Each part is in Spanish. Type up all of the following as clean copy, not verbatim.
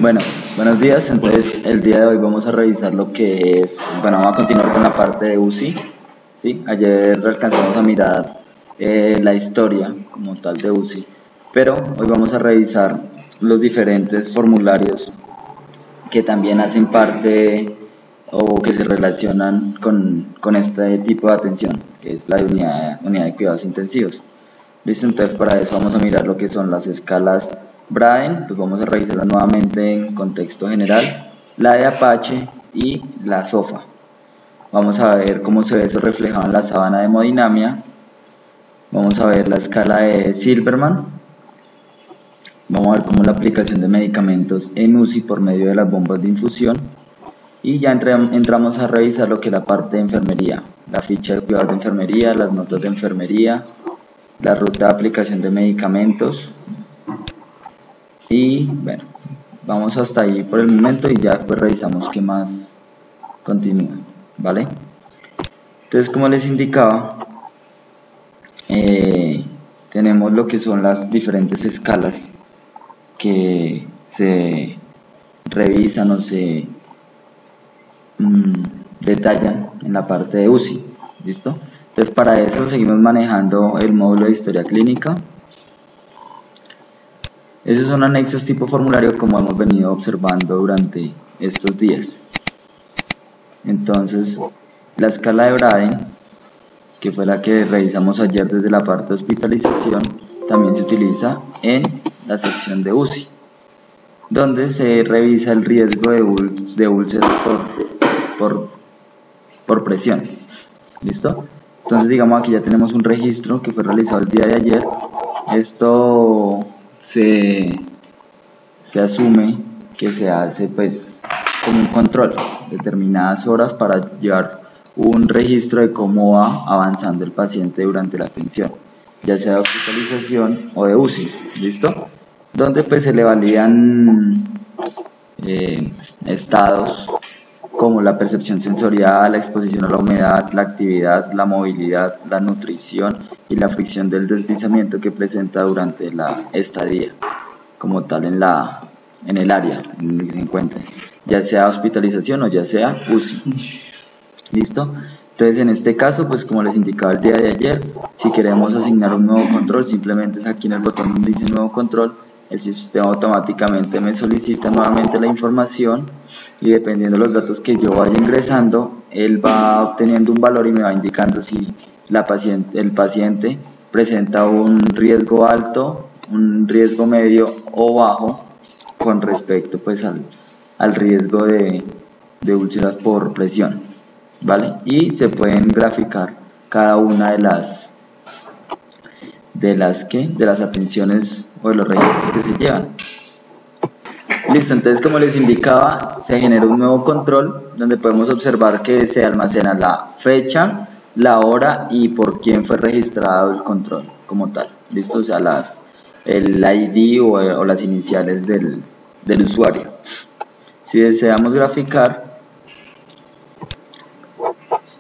Bueno, buenos días. Entonces, el día de hoy vamos a revisar lo que es, bueno, vamos a continuar con la parte de UCI, ¿sí? Ayer alcanzamos a mirar la historia como tal de UCI, pero hoy vamos a revisar los diferentes formularios que también hacen parte o que se relacionan con este tipo de atención, que es la unidad de cuidados intensivos. Listo, entonces para eso vamos a mirar lo que son las escalas Braden, pues vamos a revisarla nuevamente en contexto general, la de Apache y la SOFA. Vamos a ver cómo se ve eso reflejado en la sábana de hemodinamia. Vamos a ver la escala de Silverman. Vamos a ver cómo la aplicación de medicamentos en UCI por medio de las bombas de infusión. Y ya entramos a revisar lo que es la parte de enfermería, la ficha de cuidados de enfermería, las notas de enfermería, la ruta de aplicación de medicamentos. Y bueno, vamos hasta ahí por el momento y ya después revisamos qué más continúa, ¿vale? Entonces, como les indicaba, tenemos lo que son las diferentes escalas que se revisan o se detallan en la parte de UCI, ¿listo? Entonces, para eso seguimos manejando el módulo de historia clínica. Esos son anexos tipo formulario como hemos venido observando durante estos días. Entonces, la escala de Braden, que fue la que revisamos ayer desde la parte de hospitalización, también se utiliza en la sección de UCI, donde se revisa el riesgo de úlceras por presión. ¿Listo? Entonces, digamos, aquí ya tenemos un registro que fue realizado el día de ayer. Esto se asume que se hace pues como un control determinadas horas para llevar un registro de cómo va avanzando el paciente durante la atención, ya sea de hospitalización o de UCI, ¿listo? Donde pues se le validan estados como la percepción sensorial, la exposición a la humedad, la actividad, la movilidad, la nutrición y la fricción del deslizamiento que presenta durante la estadía como tal en el área en que se encuentre, ya sea hospitalización o ya sea UCI. ¿Listo? Entonces, en este caso, pues como les indicaba el día de ayer, si queremos asignar un nuevo control, simplemente es aquí en el botón donde dice nuevo control, el sistema automáticamente me solicita nuevamente la información y dependiendo de los datos que yo vaya ingresando, él va obteniendo un valor y me va indicando si el paciente presenta un riesgo alto, un riesgo medio o bajo con respecto pues al riesgo de úlceras por presión, ¿vale? Y se pueden graficar cada una de las atenciones o de los registros que se llevan. Listo, entonces como les indicaba, se genera un nuevo control donde podemos observar que se almacena la fecha, la hora y por quién fue registrado el control como tal. Listo, o sea, el ID o las iniciales del usuario. Si deseamos graficar,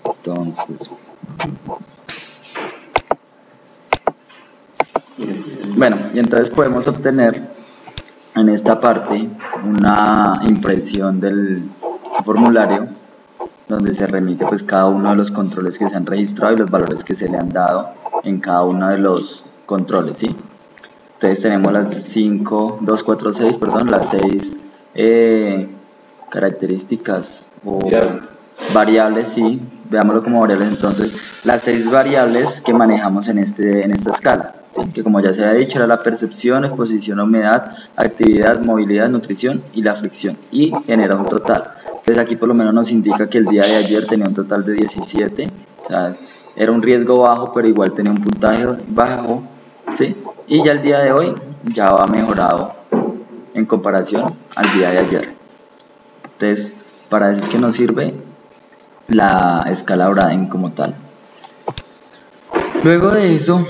entonces, bueno, y entonces podemos obtener en esta parte una impresión del formulario donde se remite pues cada uno de los controles que se han registrado y los valores que se le han dado en cada uno de los controles, ¿sí? Entonces tenemos las 6 características o variables, sí, veámoslo como variables. Entonces, las 6 variables que manejamos en esta escala, ¿sí? Que como ya se había dicho, era la percepción, exposición a humedad, actividad, movilidad, nutrición y la fricción, y genera un total. Entonces aquí por lo menos nos indica que el día de ayer tenía un total de 17, o sea, era un riesgo bajo, pero igual tenía un puntaje bajo, ¿sí? Y ya el día de hoy ya va mejorado en comparación al día de ayer. Entonces, para eso es que nos sirve la escala Braden como tal. Luego de eso,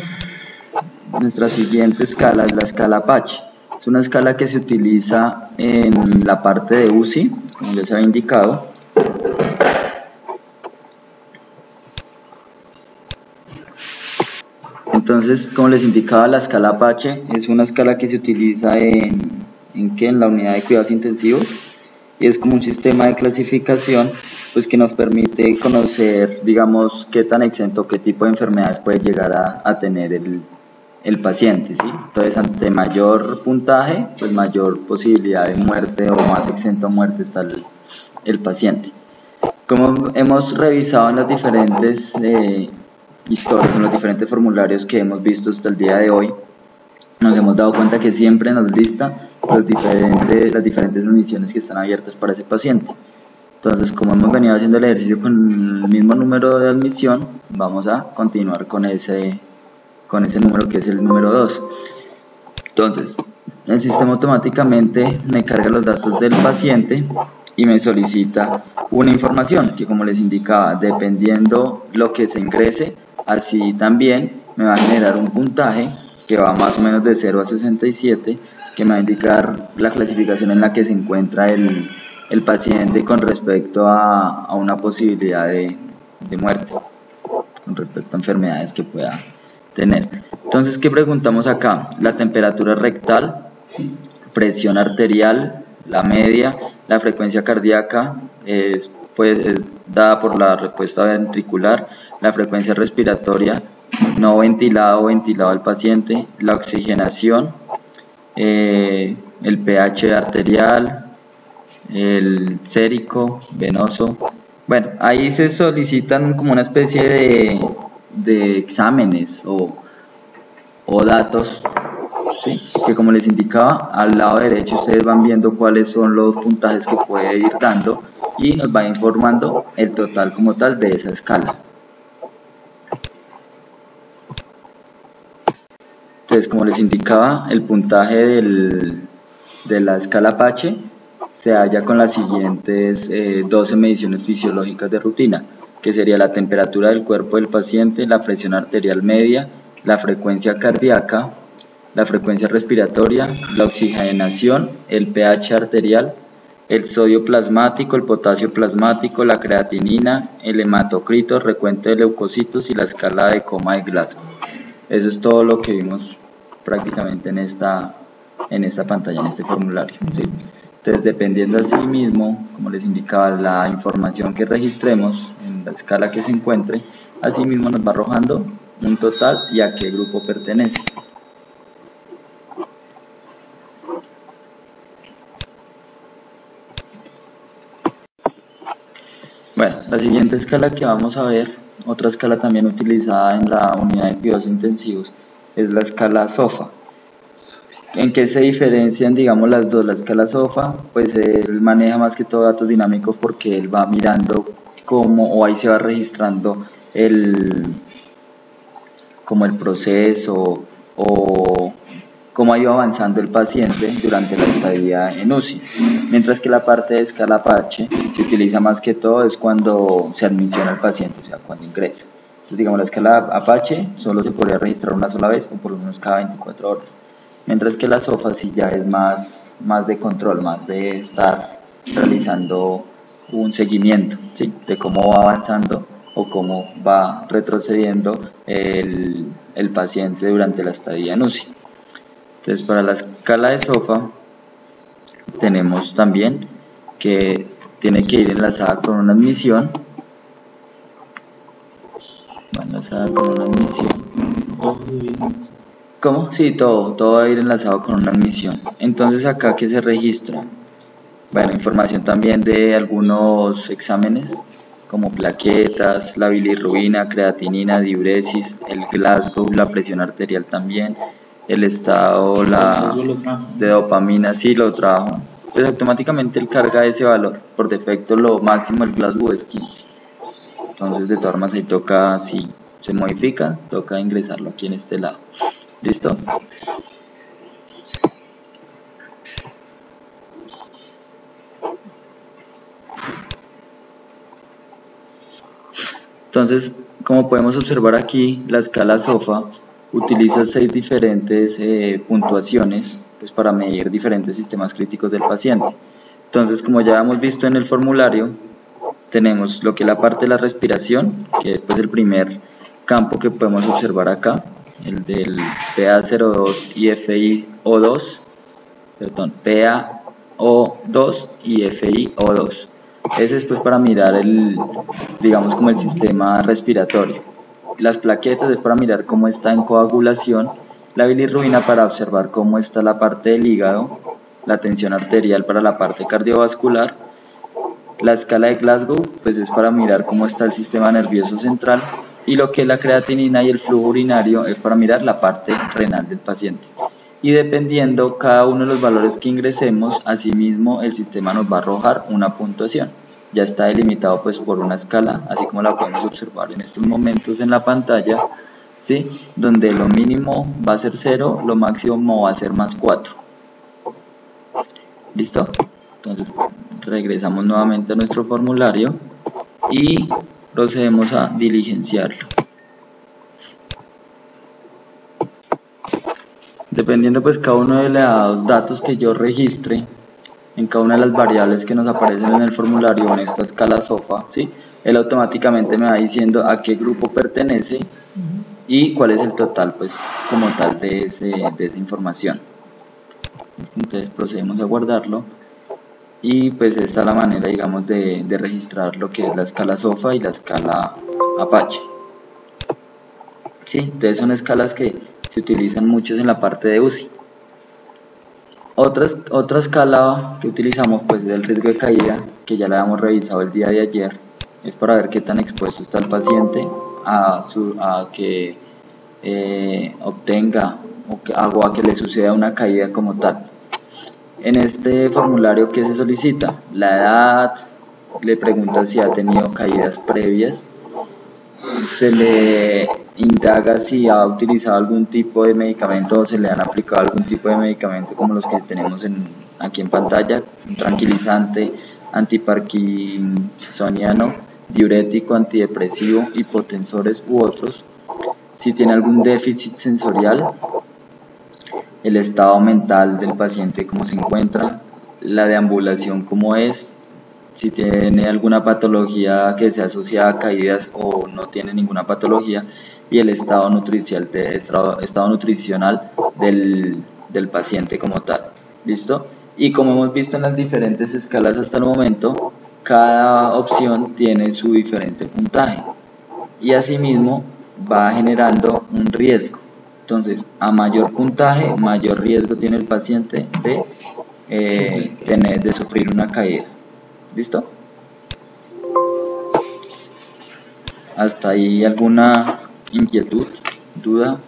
nuestra siguiente escala es la escala Apache. Es una escala que se utiliza en la parte de UCI, como les había indicado. Entonces, como les indicaba, la escala Apache es una escala que se utiliza en en la unidad de cuidados intensivos, y es como un sistema de clasificación pues que nos permite conocer, digamos, qué tan exento, qué tipo de enfermedades puede llegar a tener el paciente, ¿sí? Entonces, ante mayor puntaje, pues mayor posibilidad de muerte o más exento a muerte está el paciente. Como hemos revisado en las diferentes historias, en los diferentes formularios que hemos visto hasta el día de hoy, nos hemos dado cuenta que siempre nos lista las diferentes admisiones que están abiertas para ese paciente. Entonces, como hemos venido haciendo el ejercicio con el mismo número de admisión, vamos a continuar con ese número, que es el número 2. Entonces, el sistema automáticamente me carga los datos del paciente y me solicita una información que, como les indicaba, dependiendo lo que se ingrese, así también me va a generar un puntaje que va más o menos de 0 a 67, que me va a indicar la clasificación en la que se encuentra el paciente con respecto a una posibilidad de muerte, con respecto a enfermedades que pueda tener. Entonces, ¿qué preguntamos acá? La temperatura rectal, presión arterial, la media, la frecuencia cardíaca es dada por la respuesta ventricular, la frecuencia respiratoria, no ventilado o ventilado al paciente, la oxigenación, el pH arterial, el sérico, venoso. Bueno, ahí se solicitan como una especie de exámenes o datos, ¿sí? Que, como les indicaba, al lado derecho ustedes van viendo cuáles son los puntajes que puede ir dando y nos va informando el total como tal de esa escala. Entonces, como les indicaba, el puntaje de la escala Apache se halla con las siguientes 12 mediciones fisiológicas de rutina, que sería la temperatura del cuerpo del paciente, la presión arterial media, la frecuencia cardíaca, la frecuencia respiratoria, la oxigenación, el pH arterial, el sodio plasmático, el potasio plasmático, la creatinina, el hematocrito, el recuento de leucocitos y la escala de coma de Glasgow. Eso es todo lo que vimos prácticamente en esta pantalla, en este formulario, ¿sí? Entonces, dependiendo así mismo, como les indicaba, la información que registremos en la escala que se encuentre, así mismo nos va arrojando un total y a qué grupo pertenece. Bueno, la siguiente escala que vamos a ver, otra escala también utilizada en la unidad de cuidados intensivos, es la escala SOFA. ¿En qué se diferencian, digamos, las dos? La escala SOFA, pues él maneja más que todo datos dinámicos porque él va mirando cómo, o ahí se va registrando como el proceso o cómo ha ido avanzando el paciente durante la estadía en UCI. Mientras que la parte de escala Apache se utiliza más que todo es cuando se admisiona al paciente, o sea, cuando ingresa. Entonces, digamos, la escala Apache solo se podría registrar una sola vez o por lo menos cada 24 horas. Mientras que la SOFA sí ya es más de control, más de estar realizando un seguimiento, ¿sí? De cómo va avanzando o cómo va retrocediendo el paciente durante la estadía en UCI. Entonces, para la escala de SOFA tenemos también que tiene que ir enlazada con una admisión. Va enlazada con una admisión. ¿Cómo? Sí, todo va a ir enlazado con una admisión. Entonces, acá, ¿qué se registra? Bueno, información también de algunos exámenes como plaquetas, la bilirrubina, creatinina, diuresis, el Glasgow, la presión arterial también, el estado de dopamina, sí lo trajo. Entonces, automáticamente él carga ese valor. Por defecto, lo máximo del Glasgow es 15. Entonces, de todas formas, ahí toca, si se modifica, toca ingresarlo aquí en este lado. ¿Listo? Entonces, como podemos observar aquí, la escala SOFA utiliza 6 diferentes puntuaciones pues, para medir diferentes sistemas críticos del paciente. Entonces, como ya hemos visto en el formulario, tenemos lo que es la parte de la respiración, que es pues, el primer campo que podemos observar acá, el del PaO2 y FiO2. perdón, PaO2 y FiO2. Ese es pues para mirar digamos como el sistema respiratorio. Las plaquetas es para mirar cómo está en coagulación. La bilirrubina para observar cómo está la parte del hígado. La tensión arterial para la parte cardiovascular. La escala de Glasgow pues es para mirar cómo está el sistema nervioso central. Y lo que es la creatinina y el flujo urinario es para mirar la parte renal del paciente. Y dependiendo cada uno de los valores que ingresemos, asimismo el sistema nos va a arrojar una puntuación. Ya está delimitado pues por una escala, así como la podemos observar en estos momentos en la pantalla, ¿sí? Donde lo mínimo va a ser 0, lo máximo va a ser más 4. ¿Listo? Entonces regresamos nuevamente a nuestro formulario y procedemos a diligenciarlo. Dependiendo pues cada uno de los datos que yo registre en cada una de las variables que nos aparecen en el formulario en esta escala SOFA, ¿sí? Él automáticamente me va diciendo a qué grupo pertenece y cuál es el total pues como tal de esa información. Entonces procedemos a guardarlo y pues esta es la manera, digamos, de registrar lo que es la escala SOFA y la escala Apache. Sí, entonces son escalas que se utilizan muchos en la parte de UCI. Otra escala que utilizamos pues es el riesgo de caída, que ya la hemos revisado el día de ayer. Es para ver qué tan expuesto está el paciente a que obtenga o a que le suceda una caída como tal. En este formulario, ¿qué se solicita? La edad, le pregunta si ha tenido caídas previas, se le indaga si ha utilizado algún tipo de medicamento o se le han aplicado algún tipo de medicamento como los que tenemos aquí en pantalla, un tranquilizante, antiparkinsoniano, diurético, antidepresivo, hipotensores u otros, si tiene algún déficit sensorial, el estado mental del paciente cómo se encuentra, la deambulación cómo es, si tiene alguna patología que se asocia a caídas o no tiene ninguna patología, y el estado nutricional del paciente como tal. ¿Listo? Y como hemos visto en las diferentes escalas hasta el momento, cada opción tiene su diferente puntaje y asimismo va generando un riesgo. Entonces, a mayor puntaje, mayor riesgo tiene el paciente de sufrir una caída. ¿Listo? ¿Hasta ahí alguna inquietud, duda?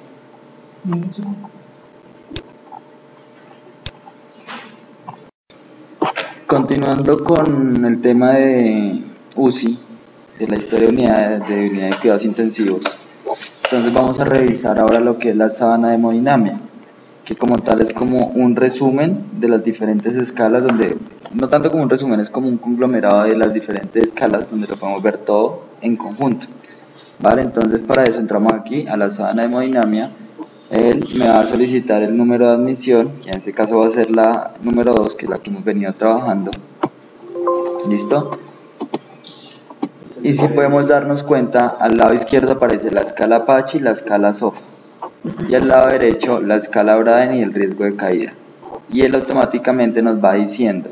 Continuando con el tema de UCI, de la historia de unidades de cuidados intensivos, entonces vamos a revisar ahora lo que es la sábana de hemodinamia, que como tal es como un resumen de las diferentes escalas, donde no tanto como un resumen, es como un conglomerado de las diferentes escalas donde lo podemos ver todo en conjunto. Vale, entonces para eso entramos aquí a la sábana de hemodinamia. Él me va a solicitar el número de admisión, que en este caso va a ser la número 2, que es la que hemos venido trabajando. ¿Listo? Y si podemos darnos cuenta, al lado izquierdo aparece la escala Apache y la escala SOFA. Y al lado derecho la escala Braden y el riesgo de caída. Y él automáticamente nos va diciendo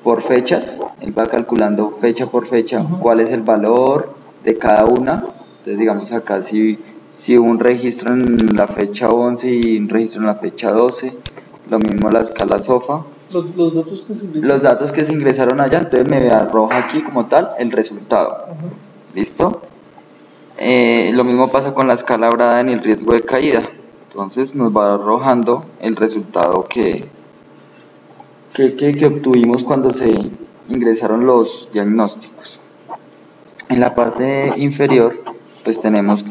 por fechas, él va calculando fecha por fecha cuál es el valor de cada una. Entonces digamos acá si hubo un registro en la fecha 11 y un registro en la fecha 12, lo mismo la escala SOFA. Los datos que se ingresaron allá, entonces me arroja aquí como tal el resultado. ¿Listo? Lo mismo pasa con la escala Braden y el riesgo de caída. Entonces nos va arrojando el resultado que obtuvimos cuando se ingresaron los diagnósticos. En la parte inferior pues tenemos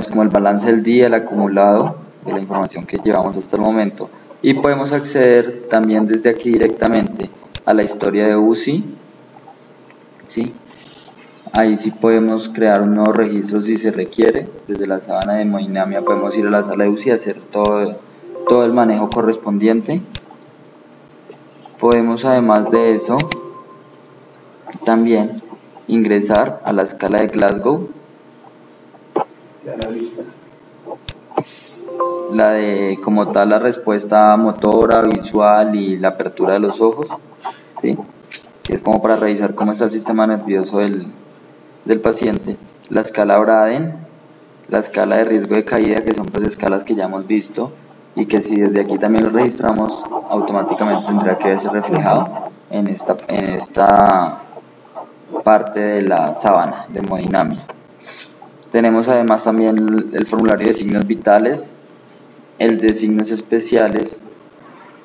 como el balance del día, el acumulado de la información que llevamos hasta el momento, y podemos acceder también desde aquí directamente a la historia de UCI, ¿sí? Ahí sí podemos crear un nuevo registro si se requiere. Desde la sábana de hemodinamia podemos ir a la sala de UCI y hacer todo el manejo correspondiente. Podemos además de eso también ingresar a la escala de Glasgow la de como tal la respuesta motora, visual y la apertura de los ojos, ¿sí? Que es como para revisar cómo está el sistema nervioso del paciente. La escala Braden, la escala de riesgo de caída, que son pues escalas que ya hemos visto y que si desde aquí también lo registramos, automáticamente tendrá que verse reflejado en esta parte de la sábana de hemodinamia. Tenemos además también el formulario de signos vitales, el de signos especiales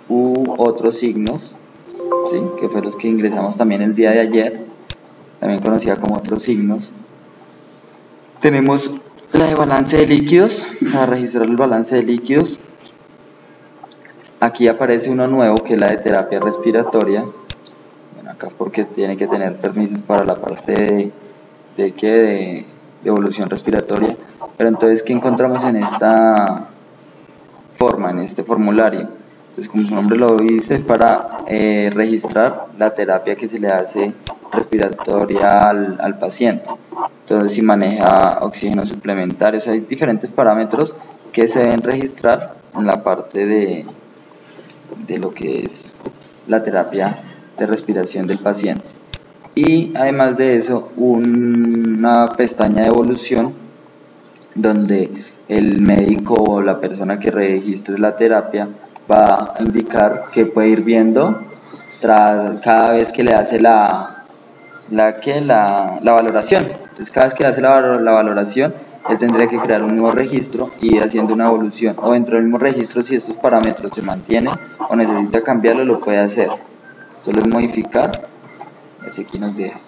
u otros signos, ¿sí? Que fue los que ingresamos también el día de ayer, también conocida como otros signos. Tenemos la de balance de líquidos, para registrar el balance de líquidos. Aquí aparece uno nuevo, que es la de terapia respiratoria. Bueno, acá porque tiene que tener permisos para la parte de evolución respiratoria. Pero entonces, ¿qué encontramos en esta forma, en este formulario? Entonces, como su nombre lo dice, para registrar la terapia que se le hace respiratoria al paciente. Entonces, si maneja oxígeno suplementario, o sea, hay diferentes parámetros que se deben registrar en la parte de lo que es la terapia de respiración del paciente. Y además de eso, una pestaña de evolución donde el médico o la persona que registre la terapia va a indicar que puede ir viendo tras cada vez que le hace la valoración. Entonces, cada vez que le hace la valoración, él tendría que crear un nuevo registro y ir haciendo una evolución, o dentro del mismo registro, si estos parámetros se mantienen o necesita cambiarlo, lo puede hacer. Solo es modificar, así aquí nos deja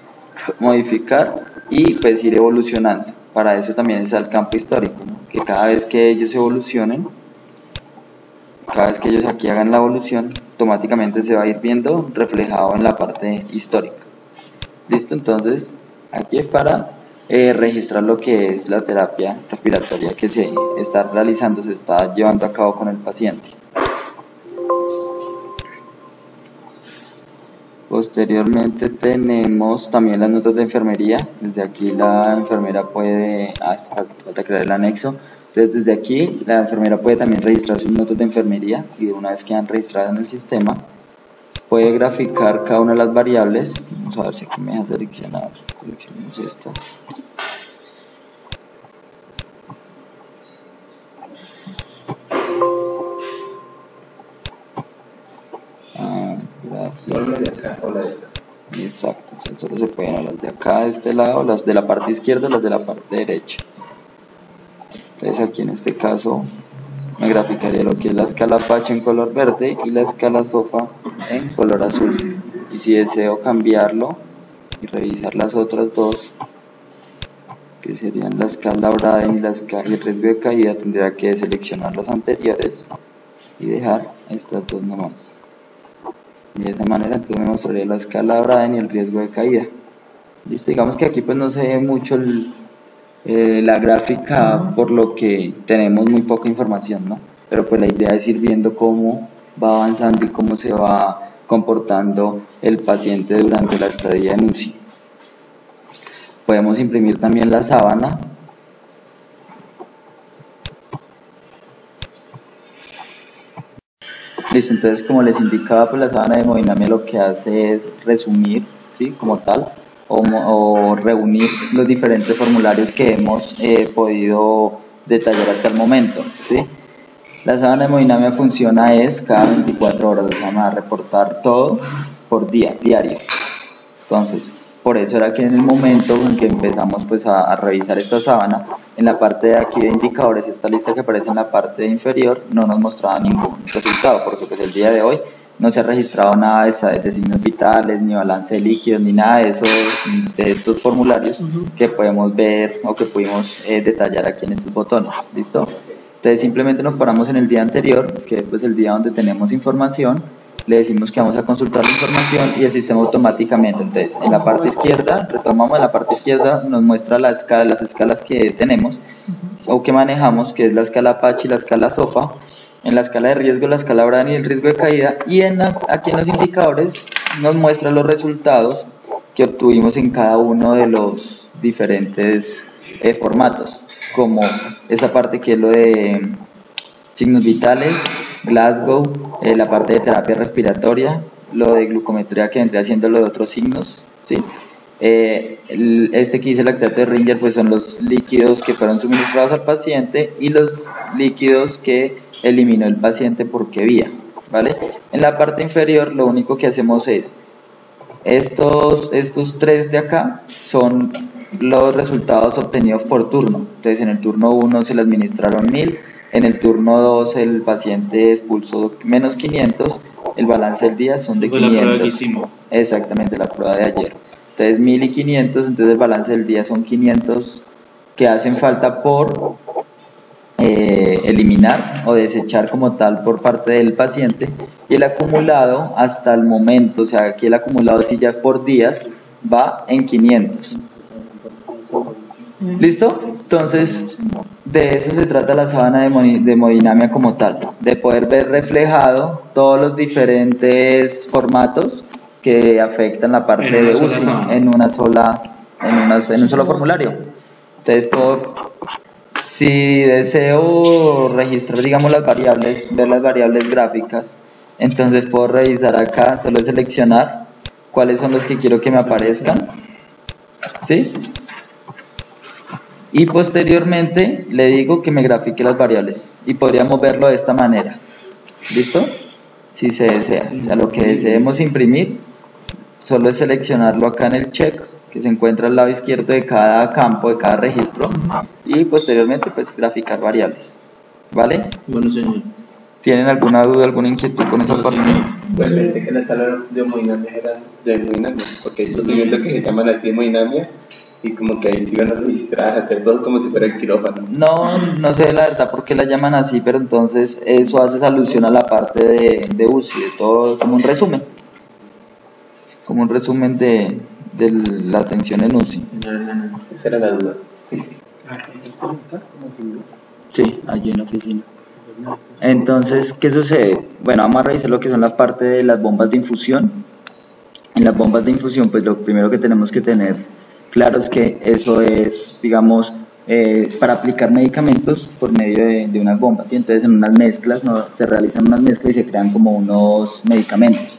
modificar y pues ir evolucionando. Para eso también está el campo histórico, ¿no? Que cada vez que ellos evolucionen, cada vez que ellos aquí hagan la evolución, automáticamente se va a ir viendo reflejado en la parte histórica. Listo, entonces aquí es para registrar lo que es la terapia respiratoria que se está realizando, se está llevando a cabo con el paciente. Posteriormente tenemos también las notas de enfermería. Desde aquí la enfermera puede, falta crear el anexo. Entonces desde aquí la enfermera puede también registrar sus notas de enfermería y una vez quedan registradas en el sistema, puede graficar cada una de las variables. Vamos a ver si aquí me deja seleccionar. Seleccionemos estas. Exacto, solo se pueden las de acá de este lado, las de la parte izquierda y las de la parte derecha. Entonces aquí en este caso me graficaría lo que es la escala Apache en color verde y la escala SOFA en color azul. Y si deseo cambiarlo y revisar las otras dos, que serían la escala Braden y el riesgo de caída, tendría que seleccionar las anteriores y dejar estas dos nomás. Y de esa manera entonces me mostraría la escala Braden y el riesgo de caída. Listo, digamos que aquí pues no se ve mucho la gráfica, por lo que tenemos muy poca información, ¿no? Pero pues la idea es ir viendo cómo va avanzando y cómo se va comportando el paciente durante la estadía en UCI. Podemos imprimir también la sábana. Listo, entonces como les indicaba, pues la sábana de hemodinamia lo que hace es resumir, ¿sí? Como tal, o reunir los diferentes formularios que hemos podido detallar hasta el momento, ¿sí? La sábana de hemodinamia funciona cada 24 horas, o sea, va a reportar todo por diario. Entonces, por eso era que en el momento en que empezamos pues a revisar esta sábana, en la parte de aquí de indicadores, esta lista que aparece en la parte inferior no nos mostraba ningún resultado, porque pues el día de hoy no se ha registrado nada de signos vitales, ni balance de líquidos, ni nada de eso, de estos formularios que podemos ver o que pudimos detallar aquí en estos botones. ¿Listo? Entonces simplemente nos paramos en el día anterior, que es pues el día donde tenemos información, le decimos que vamos a consultar la información y el sistema automáticamente, entonces en la parte izquierda, retomamos en la parte izquierda, nos muestra las escalas que tenemos o que manejamos, que es la escala Apache y la escala SOFA. En la escala de riesgo, la escala Braden y el riesgo de caída, y aquí en los indicadores nos muestra los resultados que obtuvimos en cada uno de los diferentes formatos, como esa parte que es lo de signos vitales, Glasgow, la parte de terapia respiratoria, lo de glucometría que vendría siendo lo de otros signos, ¿sí? Este que dice el lactato de Ringer, pues son los líquidos que fueron suministrados al paciente y los líquidos que eliminó el paciente por qué vía, ¿vale? En la parte inferior lo único que hacemos es estos tres de acá son los resultados obtenidos por turno. Entonces en el turno 1 se le administraron 1000, en el turno 2 el paciente expulsó menos 500, el balance del día son de 500. La prueba que hicimos. Exactamente, la prueba de ayer. Entonces 1000 y 500, entonces el balance del día son 500 que hacen falta por eliminar o desechar como tal por parte del paciente, y el acumulado hasta el momento, o sea, aquí el acumulado si ya por días va en 500. ¿Listo? Entonces de eso se trata la sábana de hemodinamia como tal, de poder ver reflejado todos los diferentes formatos que afectan la parte de UCI en un solo formulario. Entonces si deseo registrar, digamos, las variables, ver las variables gráficas, entonces puedo revisar acá, solo seleccionar cuáles son los que quiero que me aparezcan, ¿sí? Y posteriormente le digo que me grafique las variables y podríamos verlo de esta manera. ¿Listo? Si se desea. O sea, lo que deseemos imprimir, solo es seleccionarlo acá en el check que se encuentra al lado izquierdo de cada campo, de cada registro, y posteriormente pues graficar variables. ¿Vale? Bueno, señor. ¿Tienen alguna duda, alguna inquietud con esa parte? Pues pensé que la sala de hemodinamia era de hemodinamia, porque yo estoy viendo que se llaman así hemodinamia y como que ahí se iban a registrar, hacer todo como si fuera el quirófano. No sé la verdad por qué la llaman así, pero entonces eso hace alusión a la parte de UCI, de todo, como un resumen de la atención en UCI. Esa era la duda. Sí, allí en la oficina. Entonces, ¿qué sucede? Bueno, vamos a revisar lo que son la parte de las bombas de infusión. En las bombas de infusión, pues lo primero que tenemos que tener claro es que eso es, digamos, para aplicar medicamentos por medio de unas bombas, ¿sí? Entonces en unas mezclas, se realizan unas mezclas y se crean como unos medicamentos.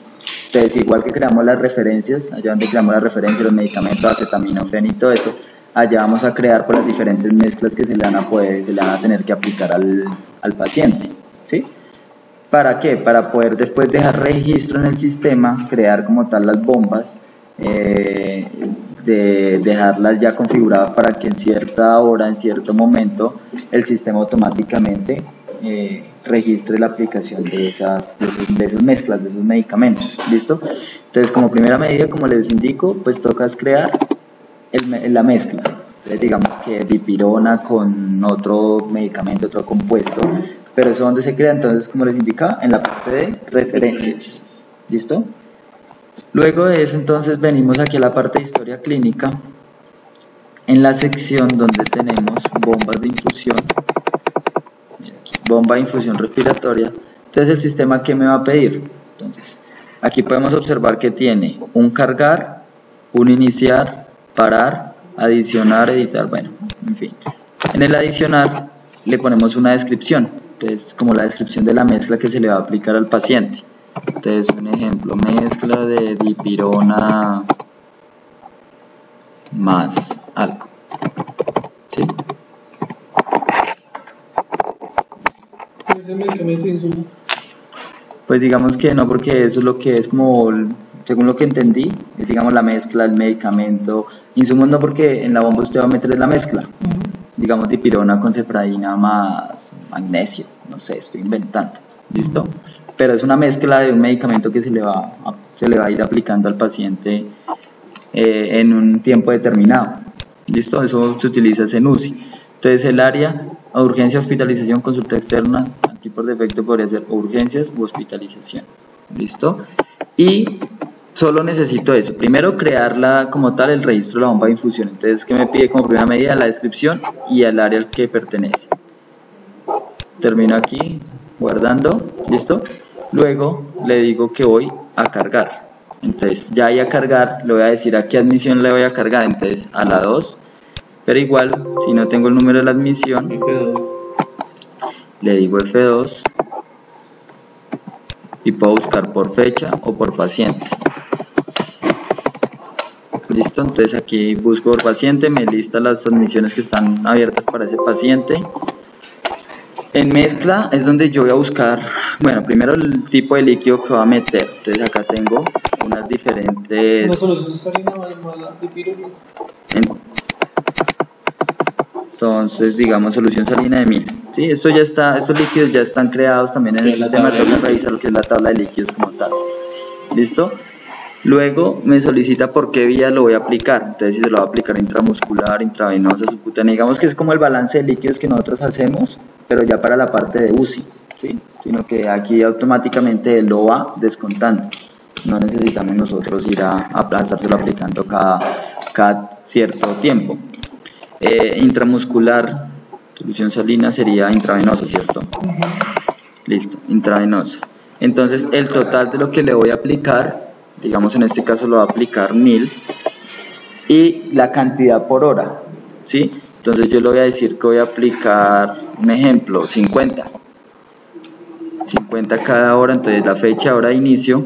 Entonces, igual que creamos las referencias, allá donde creamos las referencias, los medicamentos, acetaminofén y todo eso, allá vamos a crear por las diferentes mezclas que se le van a tener que aplicar al paciente, ¿sí? ¿Para qué? Para poder después dejar registro en el sistema, crear como tal las bombas, de dejarlas ya configuradas para que en cierta hora, en cierto momento, el sistema automáticamente registre la aplicación de esas mezclas, de esos medicamentos. ¿Listo? Entonces, como primera medida, como les indico, pues toca crear la mezcla. Entonces, digamos que dipirona con otro medicamento, otro compuesto, pero eso donde se crea, entonces, como les indicaba, en la parte de referencias. ¿Listo? Luego de eso, entonces, venimos aquí a la parte de historia clínica, en la sección donde tenemos bombas de infusión. Bomba de infusión respiratoria. Entonces, el sistema, ¿qué me va a pedir? Entonces, aquí podemos observar que tiene un cargar, un iniciar, parar, adicionar, editar, bueno, en fin. En el adicionar le ponemos una descripción, entonces como la descripción de la mezcla que se le va a aplicar al paciente. Entonces, un ejemplo, mezcla de dipirona más algo, ¿sí? ¿Ese medicamento insumo? Pues digamos que no, porque eso es lo que es como, según lo que entendí, es digamos la mezcla, el medicamento. Insumos no, porque en la bomba usted va a meter la mezcla, digamos dipirona con cefradina más magnesio, no sé, estoy inventando, ¿listo? Pero es una mezcla de un medicamento que se le va a ir aplicando al paciente en un tiempo determinado, ¿listo? Eso se utiliza en UCI. Entonces el área, urgencia, hospitalización, consulta externa, aquí por defecto podría ser urgencias u hospitalización, ¿listo? Y solo necesito eso, primero crearla como tal, el registro de la bomba de infusión. Entonces, ¿qué me pide como primera medida? La descripción y el área al que pertenece. Termino aquí, guardando, ¿listo? Luego le digo que voy a cargar. Entonces, ya ahí a cargar, le voy a decir a qué admisión le voy a cargar. Entonces, a la 2, pero igual, si no tengo el número de la admisión, le digo F2 y puedo buscar por fecha o por paciente. Listo, entonces aquí busco por paciente, me lista las admisiones que están abiertas para ese paciente. En mezcla es donde yo voy a buscar, bueno, primero el tipo de líquido que va a meter. Entonces acá tengo unas diferentes... No solo salina mala de pirulina. Entonces, digamos, solución salina de 1000. Sí, esto ya está, estos líquidos ya están creados también en el sistema. Tengo que revisar lo que es la tabla de líquidos como tal. ¿Listo? Luego me solicita por qué vía lo voy a aplicar. Entonces, si se lo va a aplicar intramuscular, intravenosa, subcutánea. Digamos que es como el balance de líquidos que nosotros hacemos, pero ya para la parte de UCI, ¿sí? Sino que aquí automáticamente él lo va descontando. No necesitamos nosotros ir a estárselo aplicando cada cierto tiempo. Intramuscular, solución salina sería intravenosa, ¿cierto? Listo, intravenosa. Entonces el total de lo que le voy a aplicar, digamos en este caso lo voy a aplicar 1000 y la cantidad por hora, ¿sí? Entonces yo le voy a decir que voy a aplicar, un ejemplo, 50 cada hora. Entonces la fecha, hora de inicio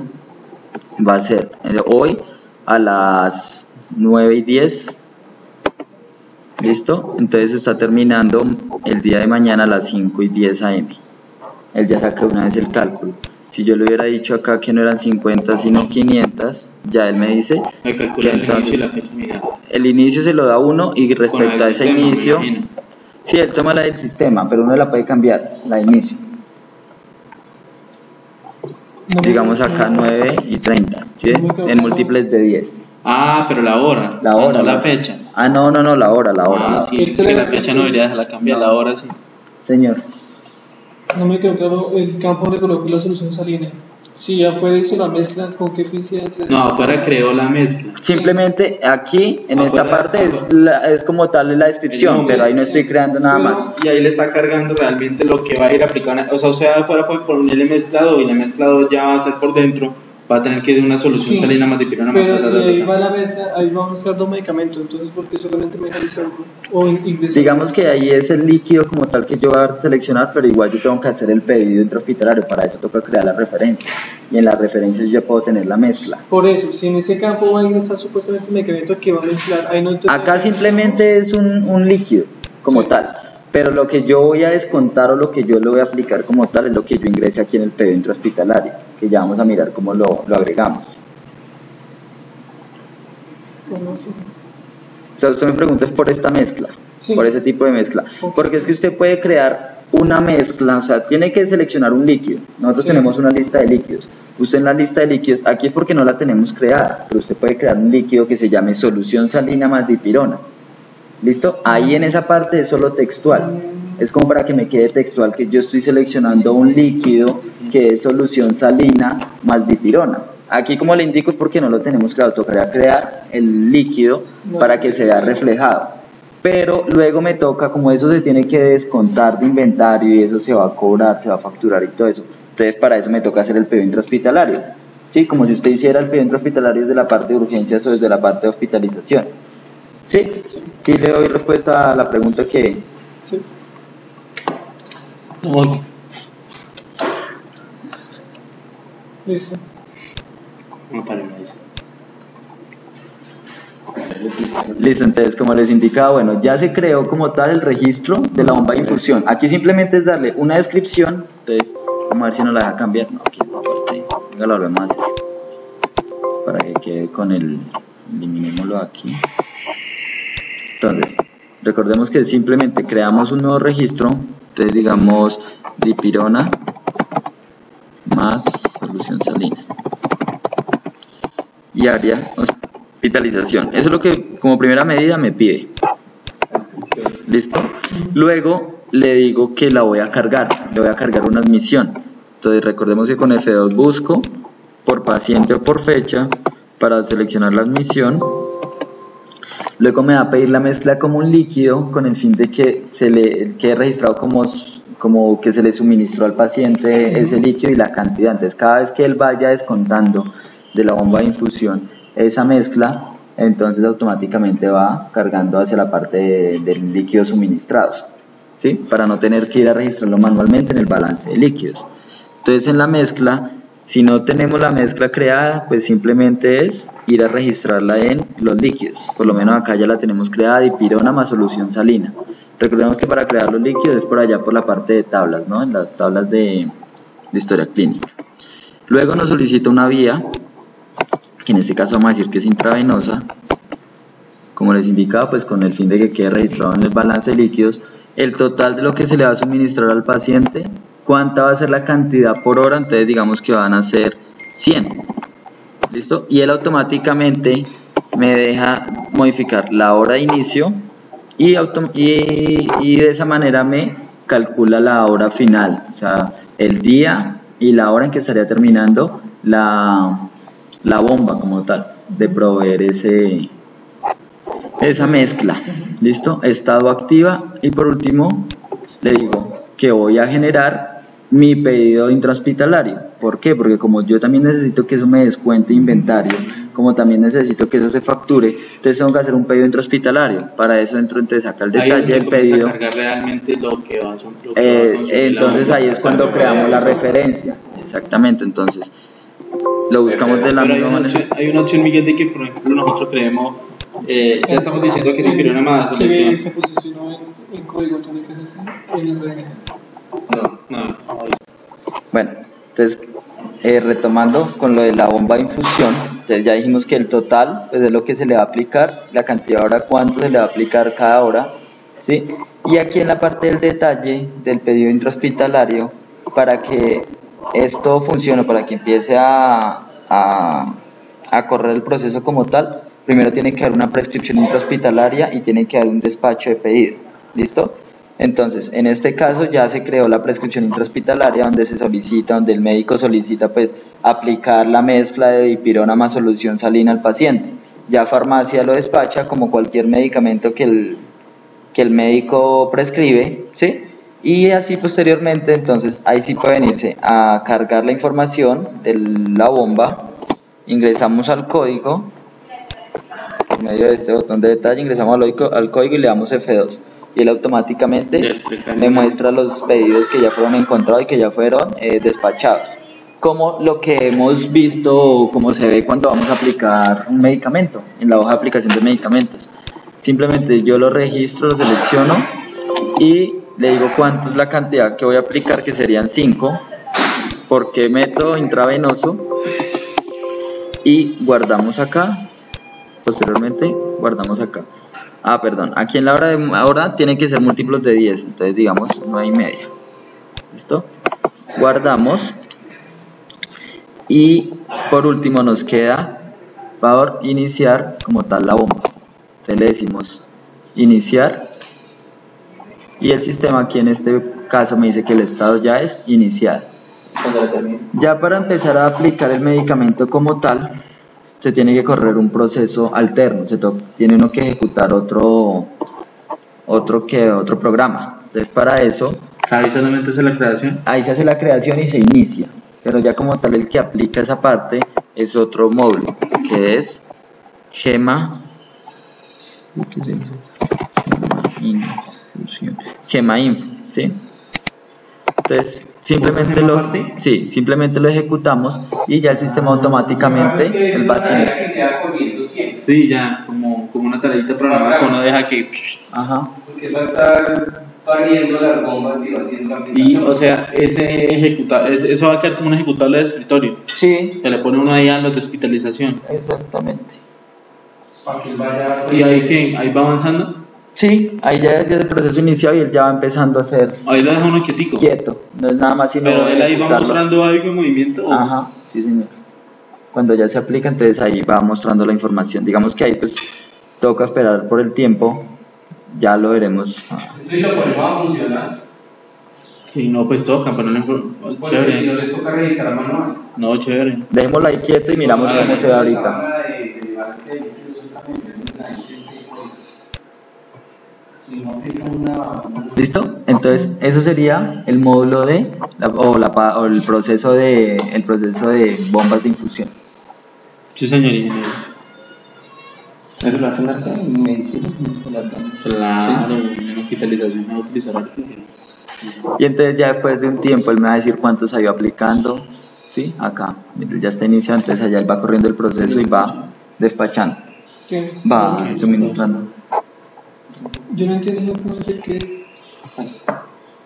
va a ser hoy a las 9:10. ¿Listo? Entonces está terminando el día de mañana a las 5:10 am. Él ya saca una vez el cálculo. Si yo le hubiera dicho acá que no eran 50 sino 500, ya él me dice que entonces el inicio se lo da uno y respecto a ese inicio, sí, él toma la del sistema, pero uno la puede cambiar, la de inicio. Digamos acá 9:30, ¿sí? En múltiples de 10. Ah, pero la hora. La hora, no la fecha. Ah, no, la hora. Ah, sí, es que la fecha no debería dejarla cambiar, la hora sí. Señor. No me quedó claro el campo donde coloco la solución salina. Si ya fue eso la mezcla, ¿con qué eficiencia? No, afuera creó la mezcla. Simplemente aquí, en esta parte, es como tal la descripción, pero ahí no estoy creando nada más. Y ahí le está cargando realmente lo que va a ir aplicando. O sea, afuera puede ponerle mezclado y el mezclado ya va a ser por dentro. Va a tener que ir una solución salina más dipirona más. Pero si ahí va la mezcla, ahí va a mezclar dos medicamentos, entonces ¿por qué solamente me deja o ingresar? Digamos que ahí es el líquido como tal que yo voy a seleccionar, pero igual yo tengo que hacer el pedido intrahospitalario, para eso toca crear la referencia, y en la referencia yo ya puedo tener la mezcla. Por eso, si en ese campo va a ingresar supuestamente el medicamento que va a mezclar, ahí no... Acá simplemente es un líquido como tal. Pero lo que yo voy a descontar o lo que yo le voy a aplicar como tal es lo que yo ingrese aquí en el pedido intrahospitalario, que ya vamos a mirar cómo lo agregamos. O sea, usted me pregunta es por esta mezcla, por ese tipo de mezcla. Porque es que usted puede crear una mezcla, o sea, tiene que seleccionar un líquido. Nosotros tenemos una lista de líquidos. Usted en la lista de líquidos, aquí es porque no la tenemos creada, pero usted puede crear un líquido que se llame solución salina más dipirona. ¿Listo? Ahí en esa parte es solo textual. Es como para que me quede textual que yo estoy seleccionando un líquido que es solución salina más dipirona. Aquí, como le indico, es porque no lo tenemos creado. Tocaría crear el líquido para que se vea reflejado. Pero luego me toca, como eso se tiene que descontar de inventario y eso se va a cobrar, se va a facturar y todo eso. Entonces, para eso me toca hacer el pedido intrahospitalario. ¿Sí? Como si usted hiciera el pedido intrahospitalario desde la parte de urgencias o desde la parte de hospitalización. ¿Sí? Sí, le doy respuesta a la pregunta que... Sí. Ok. Listo. No, para eso. Listo, entonces como les indicaba, bueno, ya se creó como tal el registro de la bomba de infusión. Aquí simplemente es darle una descripción. Entonces, vamos a ver si nos la deja cambiar. No, aquí esta parte, venga, lo volvemos a hacer para que quede con el... eliminémoslo aquí. Entonces, recordemos que simplemente creamos un nuevo registro. Entonces digamos dipirona más solución salina y área hospitalización. Eso es lo que como primera medida me pide. ¿Listo? Luego le digo que la voy a cargar. Le voy a cargar una admisión. Entonces recordemos que con F2 busco por paciente o por fecha para seleccionar la admisión. Luego me va a pedir la mezcla como un líquido con el fin de que se le quede registrado como que se le suministró al paciente ese líquido y la cantidad. Entonces cada vez que él vaya descontando de la bomba de infusión esa mezcla, entonces automáticamente va cargando hacia la parte del líquido suministrados. ¿sí? Para no tener que ir a registrarlo manualmente en el balance de líquidos. Entonces en la mezcla, si no tenemos la mezcla creada, pues simplemente es ir a registrarla en los líquidos. Por lo menos acá ya la tenemos creada, dipirona más solución salina. Recordemos que para crear los líquidos es por allá por la parte de tablas, ¿no? En las tablas de historia clínica. Luego nos solicita una vía, que en este caso vamos a decir que es intravenosa, como les indicaba, pues con el fin de que quede registrado en el balance de líquidos el total de lo que se le va a suministrar al paciente, cuánta va a ser la cantidad por hora, entonces digamos que van a ser 100, ¿listo? Y él automáticamente me deja modificar la hora de inicio y de esa manera me calcula la hora final, o sea, el día y la hora en que estaría terminando la bomba como tal, de proveer esa mezcla. ¿Listo? Estado activa. Y por último le digo que voy a generar mi pedido intrahospitalario. ¿Por qué? Porque como yo también necesito que eso me descuente inventario, como también necesito que eso se facture, entonces tengo que hacer un pedido intrahospitalario. Para eso entro, entonces acá el detalle del pedido. Realmente lo que va a entonces ahí es cuando creamos la referencia. Exactamente, entonces lo buscamos de la misma manera. Hay una opción, Miguel, de que por ejemplo nosotros creemos, ya estamos diciendo que dipirona más solución. Se posicionó en código tónico en el RNA. No. Bueno, entonces retomando con lo de la bomba de infusión, entonces ya dijimos que el total pues, es lo que se le va a aplicar, la cantidad de hora, cuánto se le va a aplicar cada hora, ¿sí? Y aquí en la parte del detalle del pedido intrahospitalario, para que esto funcione, para que empiece a correr el proceso como tal, primero tiene que haber una prescripción intrahospitalaria y tiene que haber un despacho de pedido. ¿Listo? Entonces, en este caso ya se creó la prescripción intrahospitalaria donde se solicita, donde el médico solicita pues aplicar la mezcla de dipirona más solución salina al paciente. Ya farmacia lo despacha como cualquier medicamento que el médico prescribe, ¿sí? Y así posteriormente, entonces ahí sí puede venirse a cargar la información de la bomba, ingresamos al código, por medio de este botón de detalle, ingresamos al código y le damos F2. Y él automáticamente me muestra los pedidos que ya fueron encontrados y que ya fueron despachados. Como lo que hemos visto, como se ve cuando vamos a aplicar un medicamento, en la hoja de aplicación de medicamentos. Simplemente yo lo registro, lo selecciono y le digo cuánto es la cantidad que voy a aplicar, que serían 5, porque método intravenoso, y guardamos acá, posteriormente guardamos acá. Aquí en la hora de ahora tiene que ser múltiplos de 10, entonces digamos 9:30. ¿Listo? Guardamos. Y por último nos queda por iniciar como tal la bomba. Entonces le decimos iniciar. Y el sistema aquí en este caso me dice que el estado ya es iniciado. Ya para empezar a aplicar el medicamento como tal, se tiene que correr un proceso alterno, tiene uno que ejecutar otro programa. Entonces para eso, ahí solamente hace la creación. Ahí se hace la creación y se inicia, pero ya como tal el que aplica esa parte es otro módulo, que es Gema Info, ¿sí? Entonces simplemente lo ejecutamos y ya el sistema automáticamente el paciente. Sí, ya como una tareita programada que uno deja que. Ajá. Porque va a estar pariendo las bombas y va haciendo y o sea, eso va a quedar como un ejecutable de escritorio. Sí. Se le pone uno ahí a los de hospitalización. Exactamente. Para que vaya. ¿Y ahí va avanzando? Sí, ahí ya es el proceso iniciado y él ya va empezando a hacer. Ahí lo deja uno quietico. Quieto, no es nada más sino. Pero él ahí va mostrando algo en movimiento. ¿O? Ajá, sí señor. Cuando ya se aplica, entonces ahí va mostrando la información. Digamos que ahí pues toca esperar por el tiempo, ya lo veremos. ¿Eso y lo ponemos a funcionar? Sí, no, pues toca, pero no porque si no les toca registrar manual. No, chévere. Dejémoslo ahí quieto y miramos cómo se ve ahorita. ¿Listo? Entonces eso sería el módulo o el proceso de bombas de infusión. Sí, señor ingeniero. Eso lo hacen acá en medicina, no se lo hacen. Claro, en hospitalización no utilizar artificial. Y entonces ya después de un tiempo él me va a decir cuánto se ha ido aplicando, ¿sí? Acá, mientras ya está iniciado, entonces allá él va corriendo el proceso y va despachando, ¿Qué? va suministrando. Yo no entiendo exactamente qué es.